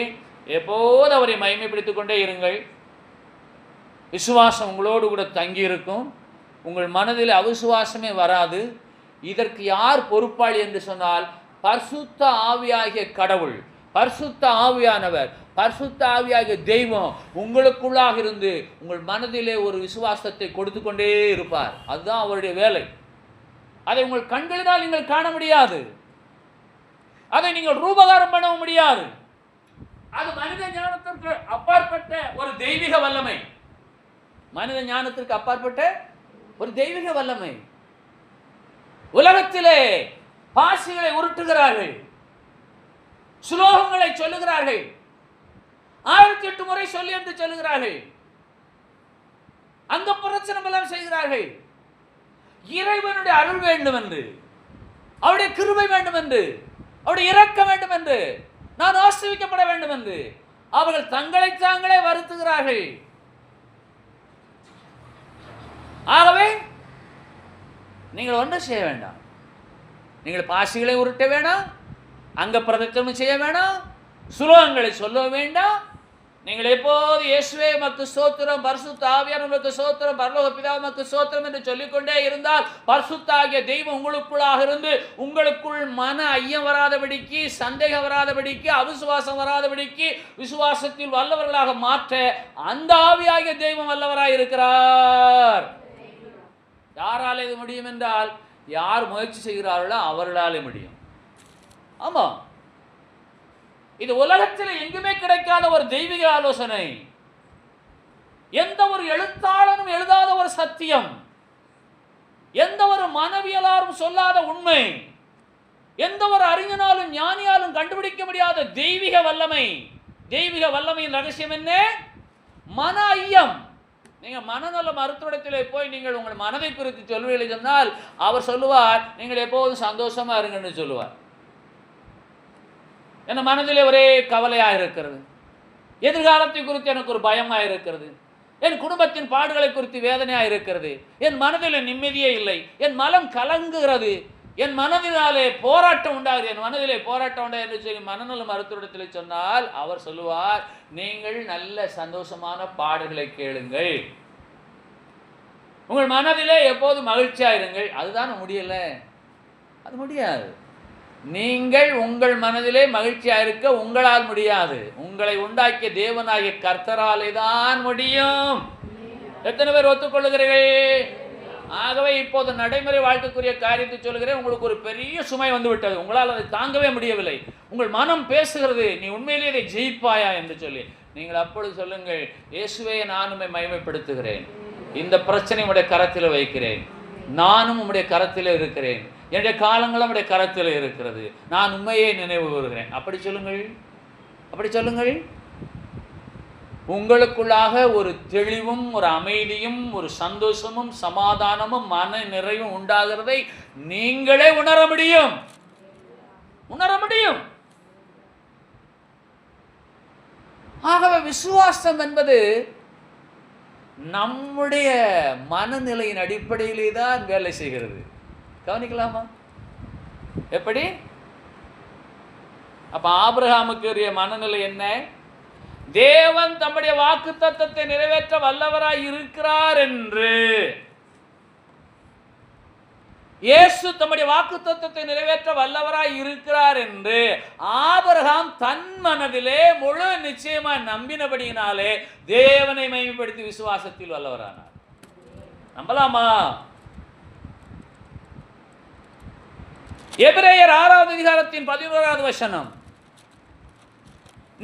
எப்போது அவரை மகிமைப்படுத்திக் கொண்டே இருங்கள். விசுவாசம் உங்களோடு கூட தங்கி இருக்கும். உங்கள் மனதில் அவிசுவாசமே வராது. இதற்கு யார் பொறுப்பாளி என்று சொன்னால், பரிசுத்த ஆவியாகிய கடவுள், பரிசுத்த ஆவியானவர், பரிசுத்த ஆவியாகிய தெய்வம் உங்களுக்குள்ளாக இருந்து உங்கள் மனதிலே ஒரு விசுவாசத்தை கொடுத்து கொண்டே இருப்பார். அதுதான் அவருடைய வேலை. அதை உங்கள் கண்களினால் நீங்கள் காண முடியாது. அதை நீங்கள் ரூபகாரம் பண்ண முடியாது. அது மனித ஞானத்திற்கு அப்பாற்பட்ட ஒரு தெய்வீக வல்லமை. மனித ஞானத்திற்கு அப்பாற்பட்ட ஒரு தெய்வீக வல்லமை. உலகத்திலே பாசிகளை உருட்டுகிறார்கள், சுலோகங்களை சொல்லுகிறார்கள், 1008 முறை சொல்லி என்று சொல்லுகிறார்கள், அங்க பிரச்சனை எல்லாம் செய்கிறார்கள். இறைவனுடைய அருள் வேண்டும் என்று, அவருடைய கிருபை வேண்டும் என்று, அவருடைய இரக்கம் வேண்டும் என்று, நான் ஆசீர்வதிக்கப்பட வேண்டும் என்று அவர்கள் தங்களை தாங்களே வருத்துகிறார்கள். ஆகவே நீங்கள் ஒன்றும் செய்ய வேண்டாம். நீங்கள் பாசிகளை உருட்ட வேண்டாம், அங்க பிரதட்சணம் செய்ய வேண்டாம், சுலோகங்களை சொல்ல வேண்டாம். நீங்கள் எப்போது இயேசுவே உமக்கு ஸ்தோத்திரம், பரிசுத்த ஆவியானவர் உமக்கு ஸ்தோத்திரம், பரலோக பிதா உமக்கு ஸ்தோத்திரம் என்று சொல்லிக்கொண்டே இருந்தால், பரிசுத்த ஆகிய தெய்வம் உங்களுக்குள்ளாக இருந்து உங்களுக்குள் மன ஐயம் வராதபடிக்கு, சந்தேகம் வராதபடிக்கு, அவிசுவாசம் வராதபடிக்கு விசுவாசத்தில் வல்லவர்களாக மாற்ற அந்த ஆவியாகிய தெய்வம் வல்லவராய் இருக்கிறார். யாரால் இது முடியும் என்றால், யார் முயற்சி செய்கிறார்களோ அவர்களாலே முடியும். ஆமா, இது உலகத்தில் எங்குமே கிடைக்காத ஒரு தெய்வீக ஆலோசனை. எந்த ஒரு எழுத்தாளனும் எழுதாத ஒரு சத்தியம், எந்த ஒரு மனவியலாரும் சொல்லாத உண்மை, எந்த ஒரு அறிஞனாலும் ஞானியாலும் கண்டுபிடிக்க முடியாத தெய்வீக வல்லமை. தெய்வீக வல்லமையின் ரகசியம் என்ன? மன ஐயம். நீங்க மனநல மருத்துவத்திலே போய் நீங்கள் உங்கள் மனதை குறித்து சொல்வீர்கள் சொன்னால், அவர் சொல்லுவார், நீங்கள் எப்போதும் சந்தோஷமா இருங்கன்னு சொல்லுவார். என் மனதிலே ஒரே கவலையாக இருக்கிறது, எதிர்காலத்தை குறித்து எனக்கு ஒரு பயமாக இருக்கிறது, என் குடும்பத்தின் பாடுகளை குறித்து வேதனையாக இருக்கிறது, என் மனதில் நிம்மதியே இல்லை, என் மனம் கலங்குகிறது, என் மனதினாலே போராட்டம் உண்டாகுது, என் மனதிலே போராட்டம் உண்டா என்று சொல்லி மனநல மருத்துவத்தில் சொன்னால், அவர் சொல்லுவார், நீங்கள் நல்ல சந்தோஷமான பாடுகளை கேளுங்கள், உங்கள் மனதிலே எப்போது மகிழ்ச்சியாக இருங்கள். அதுதான் முடியல, அது முடியாது. நீங்கள் உங்கள் மனதிலே மகிழ்ச்சியாக இருக்க உங்களால் முடியாது. உங்களை உண்டாக்கிய தேவனாகிய கர்த்தராலே தான் முடியும். எத்தனை பேர் ஒத்துக்கொள்ளுகிறீர்கள்? ஆகவே இப்போது நடைமுறை வாழ்க்கைக்குரிய காரியத்தை சொல்கிறேன். உங்களுக்கு ஒரு பெரிய சுமை வந்து விட்டது, உங்களால் அதை தாங்கவே முடியவில்லை. உங்கள் மனம் பேசுகிறது, நீ உண்மையிலேயே இதை ஜெயிப்பாயா என்று சொல்லி. நீங்கள் அப்பொழுது சொல்லுங்கள், இயேசுவே நானுமே மகிமைப்படுத்துகிறேன், இந்த பிரச்சனை உடைய கரத்தில் வைக்கிறேன், நானும் உம்முடைய கரத்தில் இருக்கிறேன், என்னுடைய காலங்களும் உம்முடைய கரத்தில் இருக்கிறது, நான் உண்மையை நினைவு கூறுகிறேன். அப்படி சொல்லுங்கள், அப்படி சொல்லுங்கள். உங்களுக்குள்ளாக ஒரு தெளிவும், ஒரு அமைதியும், ஒரு சந்தோஷமும், சமாதானமும், மன நிறைவும் உண்டாகிறதை நீங்களே உணர முடியும், உணர முடியும். ஆகவே விசுவாசம் என்பது நம்முடைய மனநிலையின் அடிப்படையிலே தான் வேலை செய்கிறது. கவனிக்கலாமா? எப்படி? அப்ப ஆபிரகாமுக்கு மனநிலை என்ன? தேவன் தம்முடைய வாக்குத்தத்தத்தை நிறைவேற்ற வல்லவராய் இருக்கிறார் என்று, இயேசு தம்முடைய வாக்குத்தத்தத்தை நிறைவேற்ற வல்லவராய் இருக்கிறார் என்று ஆபிரகாம் தன் மனதிலே முழு நிச்சயமாய் நம்பினபடியினாலே தேவனை மகிமைப்படுத்தி விசுவாசத்தில் வல்லவரானார். நம்பலாமா? எபிரேயர் 6வது அதிகாரத்தின் 11வது வசனம்,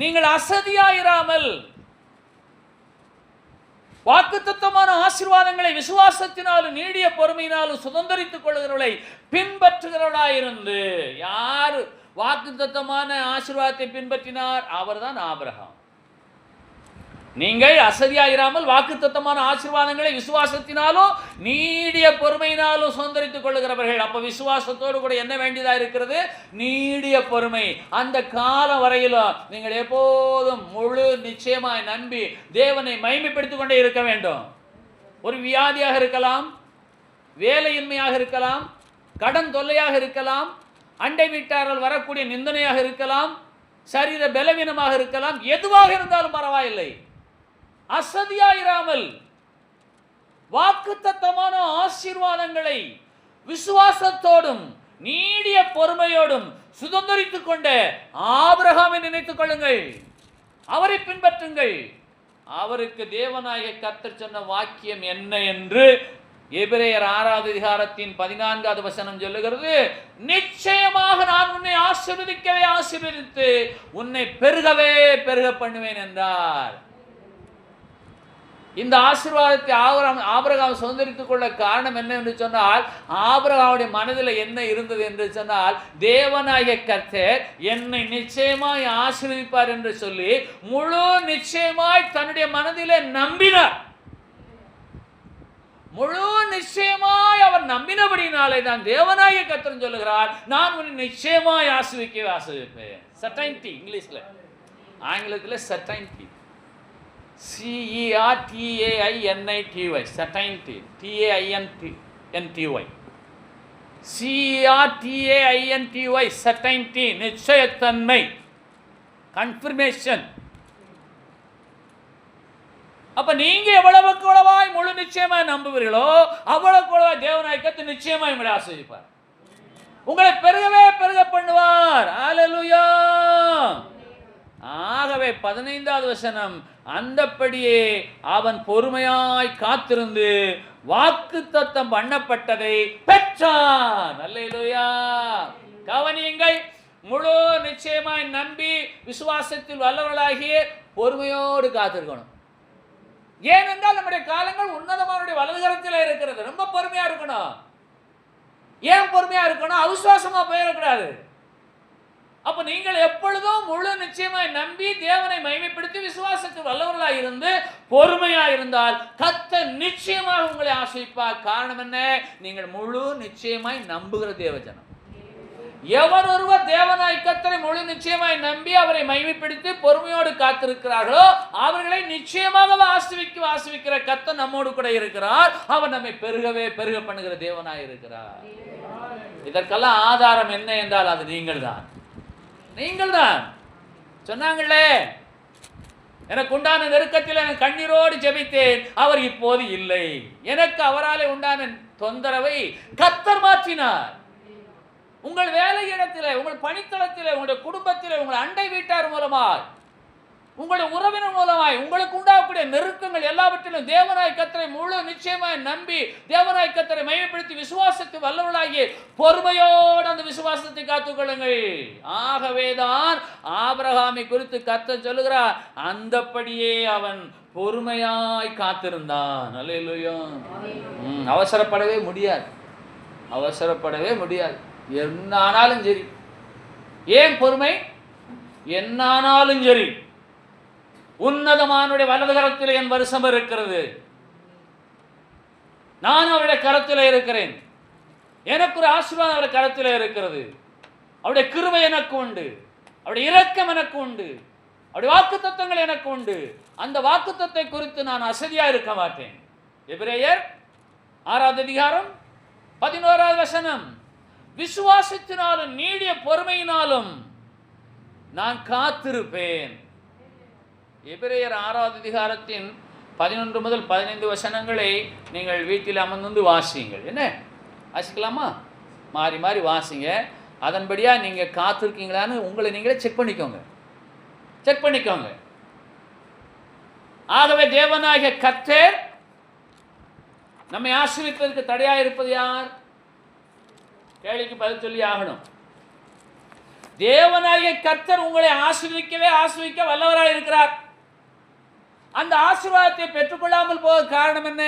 நீங்கள் அசதியாயிராமல் வாக்குத்தத்தமான ஆசீர்வாதங்களை விசுவாசத்தினாலும் நீடிய பொறுமையினாலும் சுதந்தரித்துக் கொள்கிறவர்களை பின்பற்றுகிறவர்களாயிருந்து. யார் வாக்குத்தத்தமான ஆசீர்வாதத்தை பின்பற்றினார்? அவர்தான் ஆபிரகாம். நீங்கள் அசதியாயிராமல் வாக்குத்தத்தமான ஆசீர்வாதங்களை விசுவாசத்தினாலும் நீடிய பொறுமையினாலும் சுதந்தரித்துக் கொள்ளுகிறவர்கள். அப்ப விசுவாசத்தோடு கூட என்ன வேண்டியதா இருக்கிறது? நீடிய பொறுமை. அந்த காலம் வரையிலும் நீங்கள் எப்போதும் முழு நிச்சயமாய் நம்பி தேவனை மகிமைப்படுத்திக் கொண்டே இருக்க வேண்டும். ஒரு வியாதியாக இருக்கலாம், வேலையின்மையாக இருக்கலாம், கடன் தொல்லையாக இருக்கலாம், அண்டை வீட்டாரால் வரக்கூடிய நிந்தனையாக இருக்கலாம், சரீர பலவீனமாக இருக்கலாம், எதுவாக இருந்தாலும் பரவாயில்லை. அசதியாயிராமல் வாக்குத்தத்தமான ஆசீர்வாதங்களை விசுவாசத்தோடும் நீடிய பொறுமையோடும் சுதந்தரித்துக் கொண்ட ஆபிரகாமை நினைத்துக் கொள்ளுங்கள், அவரை பின்பற்றுங்கள். அவருக்கு தேவனாகிய கர்த்தர் சொன்ன வாக்கியம் என்ன என்று எபிரேயர் 6வது அதிகாரத்தின் 14வது வசனம் சொல்லுகிறது. நிச்சயமாக நான் உன்னை ஆசீர்வதிக்கவே ஆசீர்வதித்து உன்னை பெருகவே பெருக பண்ணுவேன் என்றார். இந்த ஆசீர்வாதத்தை ஆபிரகாம் சுதந்தரித்துக் கொள்ள காரணம் என்ன என்று சொன்னால், ஆபிரகாமுடைய மனதில் என்ன இருந்தது என்று சொன்னால், தேவனாகிய கர்த்தர் என்னை நிச்சயமாய் ஆசீர்வதிப்பார் என்று சொல்லி முழு நிச்சயமாய் தன்னுடைய மனதிலே நம்பினார். முழு நிச்சயமாய் அவர் நம்பினபடினாலே தான் தேவனாகிய கர்த்தர் சொல்லுகிறார், நான் உன்னை நிச்சயமாய் ஆசீர்வதிக்கவே ஆசீர்வதிப்பேன். சர்டைனிட்டி இங்கிலீஷ்ல, ஆங்கிலத்தில் certainty, CERTAINITY, certainty, TAINTY, CERTAINTY, certainty, நிச்சயத்தன்மை, கன்ஃபர்மேஷன். அப்ப நீங்க எவ்வளவுக்கு எவ்வளவாய் முழு நிச்சயமாய் நம்புவீர்களோ அவ்வளவுக்கு எவ்வளவாய் தேவனாகிய கர்த்தர் நிச்சயமாய் உங்களை ஆசீர்வதிப்பார், உங்களை பெருகவே பெருக பண்ணுவார். அல்லேலூயா. ஆகவே 15வது வசனம், அந்தப்படியே அவன் பொறுமையாய் காத்திருந்து வாக்குத்தத்தம் பண்ணப்பட்டதை பெற்றான். அல்லேலூயா. கவனியுங்கள், முழு நிச்சயமாய் நம்பி விசுவாசத்தில் வல்லவர்களாகி பொறுமையோடு காத்திருக்கணும். ஏனென்றால் நம்முடைய காலங்கள் உன்னதமானுடைய வலதுகரத்தில் இருக்கிறது. ரொம்ப பொறுமையா இருக்கணும். ஏன் பொறுமையா இருக்கணும்? அவிசுவாசமா போயிடக்கூடாது. அப்ப நீங்கள் எப்பொழுதும் முழு நிச்சயமாய் நம்பி தேவனை மகிமைப்படுத்தி விசுவாசத்தில் வல்லவர்களாய் இருந்து பொறுமையாய் இருந்தால் கர்த்தர் நிச்சயமாக உங்களை ஆசீர்வதிப்பார். காரணம் என்ன? நீங்கள் முழு நிச்சயமாய் நம்புகிற தேவஜனம். எவர் ஒருவர் தேவனாய் கர்த்தரை முழு நிச்சயமாய் நம்பி அவரை மகிமைப்படுத்தி பொறுமையோடு காத்திருக்கிறார்களோ அவர்களை நிச்சயமாக ஆசீர்வதிக்கிற கர்த்தர் நம்மோடு கூட இருக்கிறார். அவர் நம்மை பெருகவே பெருக பண்ணுகிற தேவனாய் இருக்கிறார். இதற்கெல்லாம் ஆதாரம் என்ன என்றால் அது நீங்கள் தான். நீங்கள் தான் சொன்னாங்களே, எனக்கு உண்டான நெருக்கத்தில் எனக்கு கண்ணீரோடு ஜெபித்தேன், அவர் இப்போது இல்லை. எனக்கு அவராலே உண்டான தொந்தரவை கர்த்தர் மாற்றினார். உங்கள் வேலை இடத்திலே, உங்கள் பணித்தளத்திலே, உங்களுடைய குடும்பத்திலே, உங்கள் அண்டை வீட்டார் மூலமாய், உங்களுடைய உறவினர் மூலமாய் உங்களுக்கு உண்டாகக்கூடிய நெருக்கங்கள் எல்லாவற்றிலும் தேவனாய் கர்த்தரை முழு நிச்சயமாய் நம்பி தேவனாய் கர்த்தரை மகிமைப்படுத்தி விசுவாசத்தை வல்லவர்களாகி பொறுமையோடு அந்த விசுவாசத்தை காத்துக்கொள்ளுங்கள். ஆகவேதான் ஆபிரகாமை குறித்து கர்த்தர் சொல்லுகிறார், அந்தப்படியே அவன் பொறுமையாய் காத்திருந்தான். அல்லேலூயா. அவசரப்படவே முடியாது, அவசரப்படவே முடியாது. என்ன ஆனாலும் சரி. ஏன் பொறுமை? என்ன ஆனாலும் சரி, உன்னதமானுடைய வலது கரத்தில் என் வருஷம் இருக்கிறது, நான் அவருடைய கரத்தில் இருக்கிறேன், எனக்கு ஒரு ஆசீர்வாதம் அவருடைய கரத்தில் இருக்கிறது, அவருடைய கிருபை எனக்கு உண்டு, அவருடைய இரக்கம் எனக்கு உண்டு, அவருடைய வாக்குத்தத்தங்கள் எனக்கு உண்டு. அந்த வாக்குத்தத்தை குறித்து நான் அசதியா இருக்க மாட்டேன். எபிரேயர் 6வது அதிகாரம் 11வது வசனம், விசுவாசத்தினாலும் நீடிய பொறுமையினாலும் நான் காத்திருப்பேன். எபிரேயர் 6வது அதிகாரத்தின் 11 முதல் 15 வசனங்களை நீங்கள் வீட்டில் அமர்ந்து வாசியுங்கள். என்ன வாசிக்கலாமா? மாறி மாறி வாசிங்க. அதன்படியா நீங்க காத்திருக்கீங்களான்னு உங்களை நீங்களே செக் பண்ணிக்கோங்க. ஆகவே தேவனாகிய கர்த்தர் நம்மை ஆசீர்வதிப்பதற்கு தடையாக இருப்பது யார்? கேள்விக்கு பதில் சொல்லி ஆகணும். தேவனாகிய கர்த்தர் உங்களை ஆசீர்வதிக்க வல்லவராக இருக்கிறார். அந்த ஆசீர்வாதத்தை பெற்றுக்கொள்ளாமல் போக காரணம் என்ன?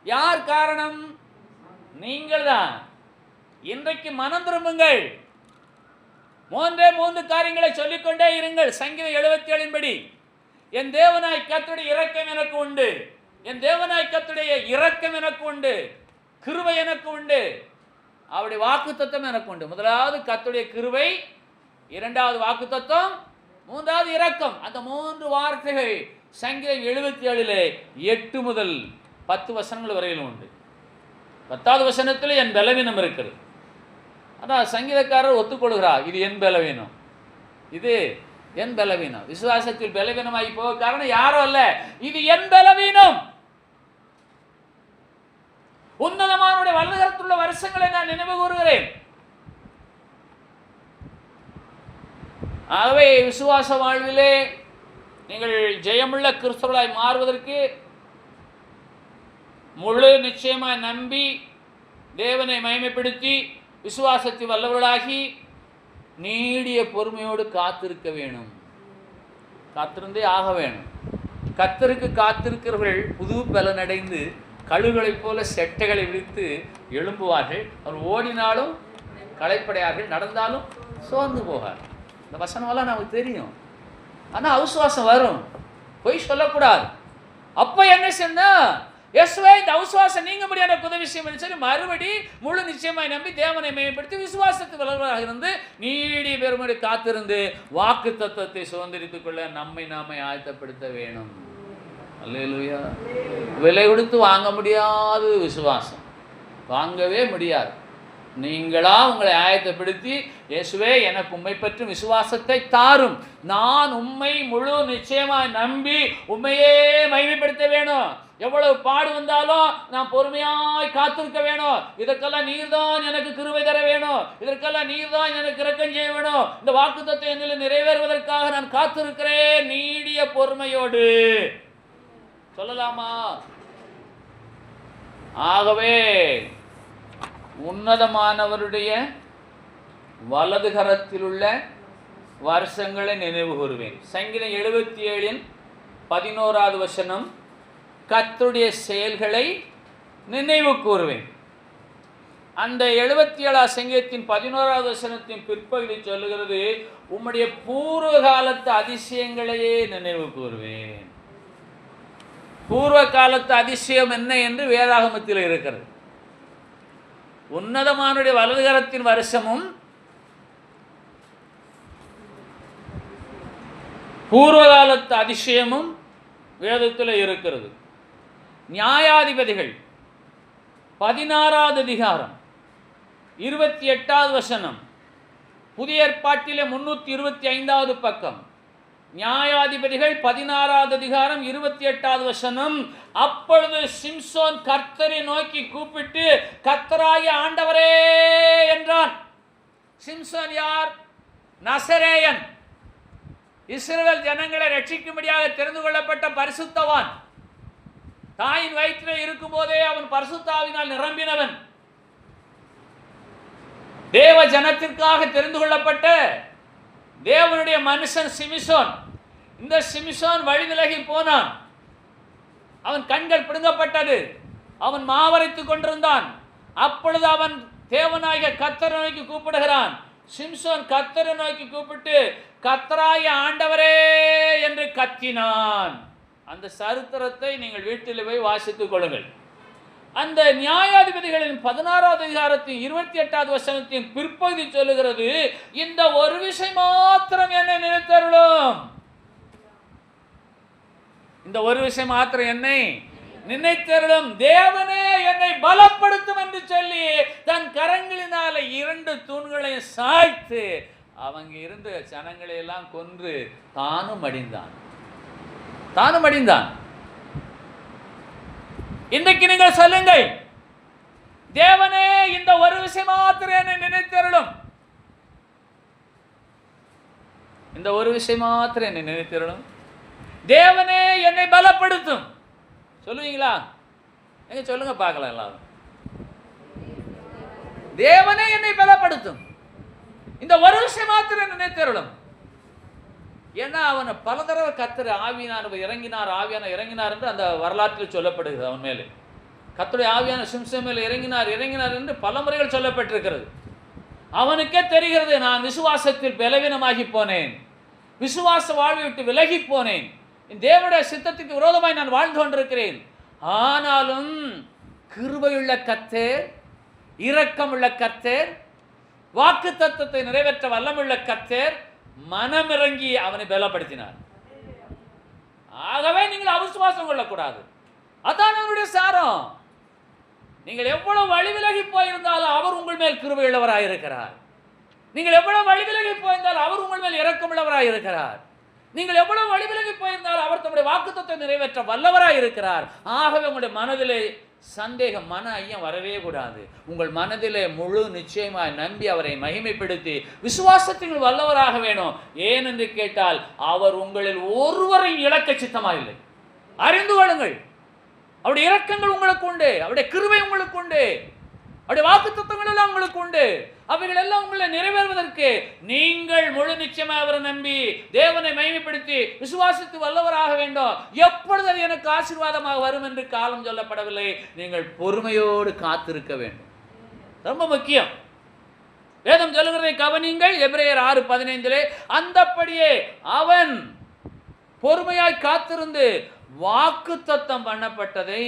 யார் காரணம்? நீங்கள் தான். இன்றைக்கு மனம் திரும்புங்கள். 3 காரியங்களை சொல்லிக்கொண்டே இருங்கள். சங்கீதம் 77 படி, என் தேவனாய் கர்த்தருடைய இரக்கம் எனக்கு உண்டு, என் தேவனாய் கர்த்தருடைய இரக்கம் எனக்கு உண்டு, கிருபை எனக்கு உண்டு, அவருடைய வாக்குத்தத்தம் எனக்கு உண்டு. முதலாவது கர்த்தருடைய கிருபை, இரண்டாவது வாக்குத்தத்தம், மூன்றாவது இரக்கம். அந்த 3 வார்த்தைகள் சங்கீதம் 77 8 முதல் 10 வசனங்கள் வரையிலும் உண்டு. 10வது வசனத்தில் என் பலவீனம் இருக்கிறது. அதான் சங்கீதக்காரர் ஒத்துக்கொள்கிறார், இது என் பலவீனம், இது என் பலவீனம். விசுவாசத்தில் பலவீனமாகி போக காரணம் யாரும் அல்ல, இது என் பலவீனம். உன்னதமானுடைய வல்லகரத்துள்ள வருஷங்களை நான் நினைவு கூறுகிறேன். ஆகவே விசுவாச வாழ்விலே நீங்கள் ஜெயமுள்ள கிறிஸ்தவர்களாய் மாறுவதற்கு முழு நிச்சயமாய் நம்பி தேவனை மகிமைப்படுத்தி விசுவாசத்தில் வல்லவர்களாகி நீடிய பொறுமையோடு காத்திருக்க வேணும். காத்திருந்தே ஆக வேணும். கர்த்தருக்கு காத்திருக்கிறவர்கள் புது பலனடைந்து கழுகளைப் போல செட்டைகளை விரித்து எழும்புவார்கள். அவர் ஓடினாலும் களைப்படையார்கள், நடந்தாலும் சோர்ந்து போகார். இந்த வசனமெல்லாம் நமக்கு தெரியும். ஆனால் அவிசுவாசம் வரும், பொய் சொல்லக்கூடாது. அப்போ என்ன சொன்னா, இயேசுவே இந்த அவிசுவாசம் நீங்க முடியாத உதவி செய்யும் சொல்லி மறுபடி முழு நிச்சயமாய் நம்பி தேவனை மேம்படுத்தி விசுவாசத்தில் வளர்வதாக இருந்து நீடிய பெருமடி காத்திருந்து வாக்கு தத்துவத்தை சுதந்திரித்துக் கொள்ள நாமே ஆயத்தப்படுத்த வேணும். அல்லேலூயா. விலை கொடுத்து வாங்க முடியாது விசுவாசம், வாங்கவே முடியாது. நீங்களா உங்களை ஆயத்தப்படுத்தி, இயேசுவே எனக்கு உம்மை பற்றி விசுவாசத்தை தாரும், நான் உம்மை முழு நிச்சயமாய் நம்பி உம்மையே மகிமைப்படுத்த வேணும், எவ்வளவு பாடு வந்தாலும் நான் பொறுமையாய் காத்திருக்க வேணும், இதற்கெல்லாம் நீர்தான் எனக்கு கிருபை தர வேணும், இதற்கெல்லாம் நீர்தான் எனக்கு இரக்கம் செய்ய வேணும், இந்த வாக்குத்தத்தம் என்னில் நிறைவேறுவதற்காக நான் காத்திருக்கிறேன் நீடிய பொறுமையோடு சொல்லலாமா? ஆகவே உன்னதமானவருடைய வலது கரத்தில் உள்ள வருஷங்களை நினைவு கூறுவேன். சங்கீதம் 77 11வது வசனம், கர்த்தருடைய செயல்களை நினைவு கூறுவேன். அந்த 77 சங்கீதத்தின் 11வது வசனத்தின் பிற்பகுதி சொல்லுகிறது, உம்முடைய பூர்வ காலத்து அதிசயங்களையே நினைவு கூறுவேன். பூர்வ காலத்து அதிசயம் என்ன என்று வேதாகமத்தில் இருக்கிறது. உன்னதமானுடைய வலதுகரத்தின் வருஷமும் பூர்வகாலத்து அதிசயமும் வேதத்தில் இருக்கிறது. நியாயாதிபதிகள் 16வது அதிகாரம் 28வது வசனம், புதிய ஏற்பாட்டிலே 325வது பக்கம். நியாயாதிபதிகள் 16வது அதிகாரம் 28வது வசனம், அப்பொழுது சிம்சோன் கர்த்தரை நோக்கி கூப்பிட்டு கர்த்தராகிய ஆண்டவரே என்றான். சிம்சோன் யார்? நசரேயன். இஸ்ரவேல் ஜனங்களை ரட்சிக்கும்படியாக தெரிந்து கொள்ளப்பட்ட பரிசுத்தவான். தாயின் வயிற்றில் இருக்கும் போதே அவன் பரிசுத்தாவினால் நிரம்பினவன். தேவ ஜனத்திற்காக தெரிந்து கொள்ளப்பட்ட தேவனுடைய மனுஷன் சிம்சோன். இந்த சிம்சோன் வழி விலகி போனான். அவன் கண்கள் பிடுங்கப்பட்டது. அவன் மாவரைத்துக் கொண்டிருந்தான். அப்பொழுது அவன் தேவனாகிய கர்த்தரை நோக்கி கூப்பிடுகிறான். சிம்சோன் கர்த்தரை நோக்கி கூப்பிட்டு கர்த்தராகிய ஆண்டவரே என்று கத்தினான். அந்த சரித்திரத்தை நீங்கள் வீட்டில் போய் வாசித்துக் கொள்ளுங்கள். அந்த நியாயாதிபதிகளின் 16வது அதிகாரத்தின் 28வது வசனத்தின் பிற்பகுதி சொல்லுகிறது, இந்த ஒரு விஷயம் மாத்திரம் என்னை நினைத்தருளும். இந்த ஒரு விஷயம் மாத்திரம் என்னை நினைத்தருளும். தேவனே என்னை பலப்படுத்தும் என்று சொல்லி தன் கரங்களினால 2 தூண்களை சாய்த்து அவங்க இருந்த ஜனங்களை எல்லாம் கொன்று தானும் அடிந்தான். இன்றைக்கு நீங்கள் சொல்லுங்கள், தேவனே இந்த ஒரு விஷயம் மாத்திரம் என்னை நினைத்தருளும், இந்த ஒரு விஷயம் மாத்திரம் என்னை நினைத்தருளும், தேவனே என்னை பலப்படுத்தும். சொல்லுவீங்களா? எங்க சொல்லுங்க பார்க்கலாம் எல்லாரும். தேவனே என்னை பலப்படுத்தும், இந்த ஒரு விஷயம் மாத்திரம் நினைத்தருளும். ஏன்னா அவனை பல தடவை கர்த்தர் ஆவியானவர் இறங்கினார் என்று அந்த வரலாற்றில் சொல்லப்படுகிறது. அவன் மேலே கர்த்தருடைய ஆவியான சிம்சன் மேலே இறங்கினார் என்று பல முறைகள் சொல்லப்பட்டிருக்கிறது. அவனுக்கே தெரிகிறது, நான் விசுவாசத்தில் பலவீனமாகி போனேன், விசுவாச வாழ்வை விட்டு விலகி போனேன், தேவனுடைய சித்தத்துக்கு விரோதமாய் நான் வாழ்ந்து கொண்டிருக்கிறேன். ஆனாலும் கிருபையுள்ள கர்த்தர், இரக்கமுள்ள கர்த்தர், வாக்கு தத்தத்தை நிறைவேற்ற வல்லமுள்ள கர்த்தர் மனமிறங்கி அவனை பலப்படுத்தினார். ஆகவே நீங்கள் அவிசுவாசம் கொள்ளக்கூடாது. அதான் அவருடைய சாரம். நீங்கள் எவ்வளவு வழி விலகி போயிருந்தாலும் அவர் உங்கள் மேல் கிருபை உள்ளவராய் இருக்கிறார். நீங்கள் எவ்வளவு வழி விலகி போயிருந்தாலும் அவர் உங்கள் மேல் இரக்கமுள்ளவராய் இருக்கிறார். நீங்கள் எவ்வளவு வழி விலகி போயிருந்தாலும் அவர் தம்முடைய வாக்குத்தத்தை நிறைவேற்ற வல்லவராய் இருக்கிறார். ஆகவே உங்களுடைய மனதிலே சந்தேகம், மன ஐயம் வரவே கூடாது. உங்கள் மனதிலே முழு நிச்சயமாய் நம்பி அவரை மகிமைப்படுத்தி விசுவாசத்தில் வல்லவராக வேணும். ஏனென்று கேட்டால் அவர் உங்களில் ஒருவரை இழக்க சித்தமாயில்லை. அறிந்து கொள்ளுங்கள், அவருடைய இரக்கங்கள் உங்களுக்கு உண்டு, அவருடைய கிருபை உங்களுக்கு உண்டு, அவருடைய வாக்குத்தத்தங்கள் எல்லாம் உங்களுக்கு உண்டு. அவைகள் எல்லாம் உங்களை நிறைவேறுவதற்கு நீங்கள் முழு நிச்சயமாக அவரை நம்பி தேவனை மகிமைப்படுத்தி விசுவாசித்து வல்லவராக வேண்டும். எப்பொழுது அது எனக்கு ஆசீர்வாதமாக வரும் என்று காலம் சொல்லப்படவில்லை. நீங்கள் பொறுமையோடு காத்திருக்க வேண்டும். ரொம்ப முக்கியம். வேதம் சொல்லுகிறதை கவனிங்கள். எபிரேயர் 6:15 அந்தப்படியே அவன் பொறுமையாய் காத்திருந்து வாக்குத்தத்தம் பண்ணப்பட்டதை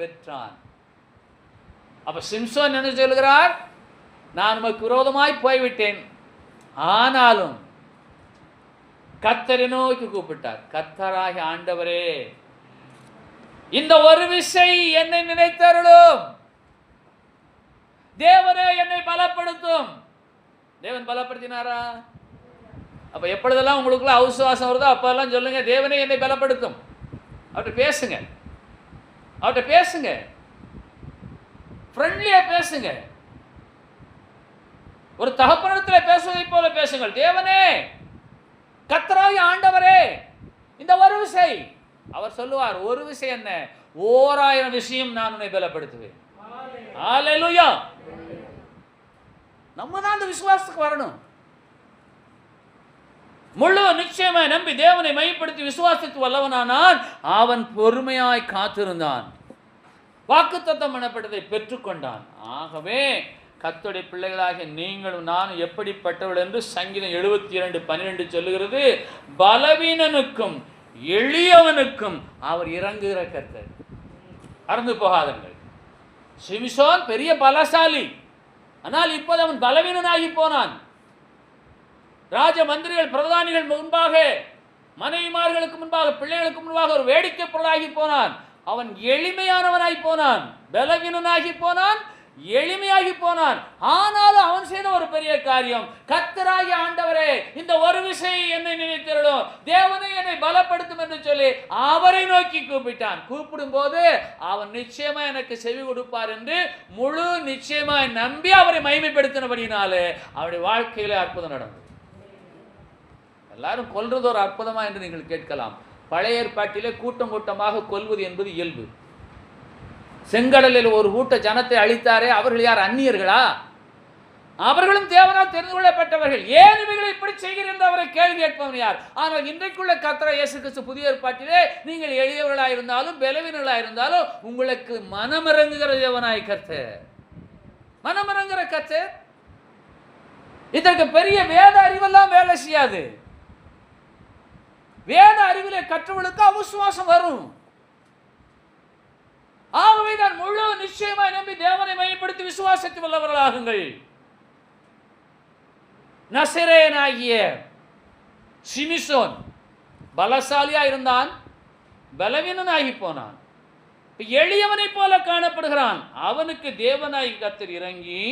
பெற்றான். அப்ப சிம்சோன் என்ன சொல்கிறார்? நான் உமக்கு விரோதமாய் போய்விட்டேன், ஆனாலும் கர்த்தரை நோக்கி கூப்பிட்டார். கர்த்தராகிய ஆண்டவரே, இந்த ஒரு விசை என்னை நினைத்தருளும், தேவனே என்னை பலப்படுத்தும். தேவன் பலப்படுத்தினாரா? அப்ப எப்பொழுதெல்லாம் உங்களுக்குள்ள அவிசுவாசம் வருதோ அப்பெல்லாம் சொல்லுங்க, தேவனே என்னை பலப்படுத்தும். அவர்கிட்ட பேசுங்க, ஃப்ரெண்ட்லியா பேசுங்க. ஒரு தகப்பனிடத்தில் பேசுவதை போல பேசுங்கள். தேவனே, கர்த்தராகிய ஆண்டவரே, இந்த ஒரு விசை. அவர் சொல்லுவார், ஒரு விசை என்ன, 1000 விஷயம் நான் உன்னை பலப்படுத்துவேன். ஹல்லேலூயா. நம்ம தான் அந்த விசுவாசத்துக்கு வரணும். முழு நிச்சயமாய் நம்பி தேவனை மையப்படுத்தி விசுவாசித்து வல்லவனானான். அவன் பொறுமையாய் காத்திருந்தான், வாக்குத்தத்தம் பண்ணப்பட்டதை பெற்றுக்கொண்டான். ஆகவே கர்த்தருடைய பிள்ளைகளாகிய நீங்களும் நானும் எப்படிப்பட்டவர்கள் என்று சங்கீதம் 72:12 சொல்லுகிறது. பலவீனனுக்கும் எளியவனுக்கும் அவர் இறங்குகிற கர்த்தர். அறந்து போகாதங்கள். சிம்சோன் பெரிய பலசாலி, ஆனால் இப்போது அவன் பலவீனனாகி போனான். ராஜ மந்திரிகள் பிரதானிகள் முன்பாக, மனைவிமார்களுக்கு முன்பாக, பிள்ளைகளுக்கு முன்பாக ஒரு வேடிக்கை பொருளாகி போனான். அவன் எளிமையானவனாகி போனான், பலவீனனாகி போனான், எளிமையாகி போனான். ஆனாலும் அவன் செய்த ஒரு பெரிய காரியம், கர்த்தராகிய ஆண்டவரே, இந்த ஒரு விசை என்னை நினைத்தருளும், தேவனை என்னை பலப்படுத்தும் என்று சொல்லி அவரை நோக்கி கூப்பிட்டான். கூப்பிடும் போது அவன் நிச்சயமா எனக்கு செவி கொடுப்பார் என்று முழு நிச்சயமாய் நம்பி அவரை மகிமைப்படுத்தினபடினாலே அவருடைய வாழ்க்கையிலே அற்புதம் நடந்தது. எல்லாரும் கொல்றது ஒரு அற்புதமா என்று நீங்கள் கேட்கலாம். பழைய ஏற்பாட்டிலே கூட்டம் கூட்டமாக கொல்வது என்பது இயல்பு. செங்கடலில் ஒரு கூட்ட ஜனத்தை அழித்தாரே, அவர்கள் யார்? அந்நியர்களா? அவர்களும் தேவனால் தெரிந்து கொள்ளப்பட்டவர்கள். ஏன் இவைகளை இப்படி செய்கிறேன் என்று அவரை கேள்வி கேட்பவன் யார்? ஆனால் இன்றைக்குள்ள கர்த்தர் இயேசு கிறிஸ்து புதிய ஏற்பாட்டிலே நீங்கள் எளியவர்களாக இருந்தாலும் பலவீனர்களாக இருந்தாலும் உங்களுக்கு மனமிறங்குகிற தேவனாய் கர்த்தர், மனமிறங்குகிற கர்த்தர். இதற்கு பெரிய வேத அறிவெல்லாம் வேலை செய்யாது. வேத அறிவிலே கற்றவர்களுக்கு அவிசுவாசம் வரும். ஆகவே நான் முழு நிச்சயமாய் நம்பி தேவனை மையப்படுத்தி விசுவாசத்தை வல்லவர்களாகுங்கள். நசரேயனாகிய சிம்சோன் பலசாலியா இருந்தான், பலவீனனாகி போனான். எளியவனை போல காணப்படுகிறான். அவனுக்கு தேவனாய் கர்த்தர் இறங்கி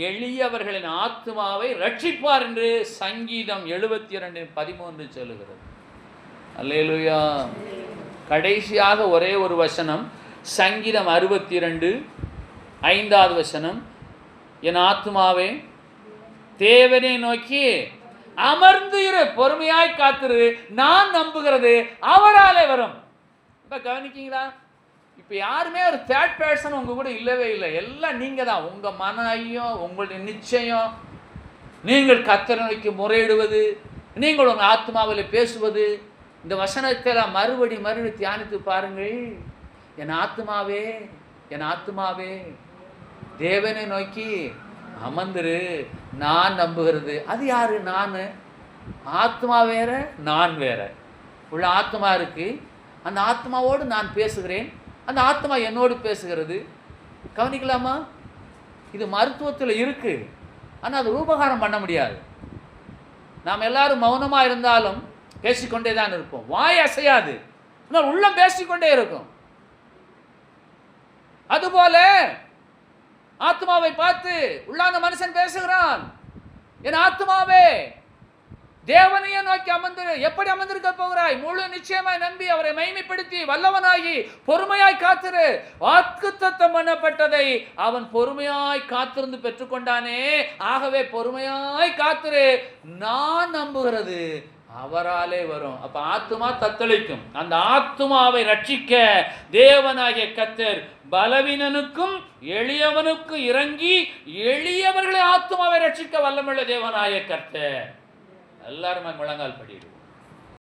எளியவர்களின் ஆத்துமாவை ரட்சிப்பார் என்று சங்கீதம் 72:13 சொல்லுகிறது. அல்லேலூயா. கடைசியாக ஒரே ஒரு வசனம், சங்கீதம் 62:5 வசனம், என் ஆத்துமாவே தேவனை நோக்கி அமர்ந்து இரு, பொறுமையாய் காத்திரு, நான் நம்புகிறது அவராலே வரும். இப்ப கவனிக்கீங்களா? இப்ப யாருமே ஒரு தேர்ட் பர்சன் உங்க கூட இல்லவே இல்லை. எல்லாம் நீங்க தான். உங்க மன ஐயம், உங்களுடைய நிச்சயம், நீங்கள் கர்த்தரை நோக்கி முறையிடுவது, நீங்கள் உங்க ஆத்மாவில் பேசுவது. இந்த வசனத்தை மறுபடி தியானித்து பாருங்கள். என் ஆத்மாவே, என் ஆத்மாவே தேவனை நோக்கி அமர்ந்துரு, நான் நம்புகிறது. அது யாரு? நான். ஆத்மா வேற, நான் வேற. உள்ள ஆத்மா இருக்கு, அந்த ஆத்மாவோடு நான் பேசுகிறேன், அந்த ஆத்மா என்னோடு பேசுகிறது. கவனிக்கலாமா? இது மருத்துவத்தில் இருக்கு, ஆனால் அது ரூபகாரம் பண்ண முடியாது. நாம் எல்லாரும் மௌனமாக இருந்தாலும் பேசிக்கொண்டே தான் இருப்போம். வாய் அசையாது, ஆனால் உள்ளம் பேசிக்கொண்டே இருக்கும். அதுபோல ஆத்மாவை பார்த்து உள்ளான மனுஷன் பேசுகிறான், என் ஆத்மாவே தேவனையே நோக்கி அமர்ந்து. எப்படி அமர்ந்திருக்க போகிறாய்? முழு நிச்சயமாய் நம்பி அவரை மகிமைப்படுத்தி வல்லவனாகி பொறுமையாய் காத்திரு. வாக்குத்தத்தம் பண்ணப்பட்டதை அவன் பொறுமையாய் காத்திருந்து பெற்றுக்கொண்டானே. ஆகவே பொறுமையாய் காத்திரு, நான் நம்புகிறது அவராலே வரும். அப்ப ஆத்துமா தத்தளிக்கும். அந்த ஆத்துமாவை ரட்சிக்க தேவனாகிய கர்த்தர் பலவீனனுக்கும் எளியவனுக்கும் இறங்கி எளியவர்களை ஆத்துமாவை ரட்சிக்க வல்லமுள்ள தேவனாகிய கர்த்தர். எல்லாருமே முழங்கால் படிடுவோம்.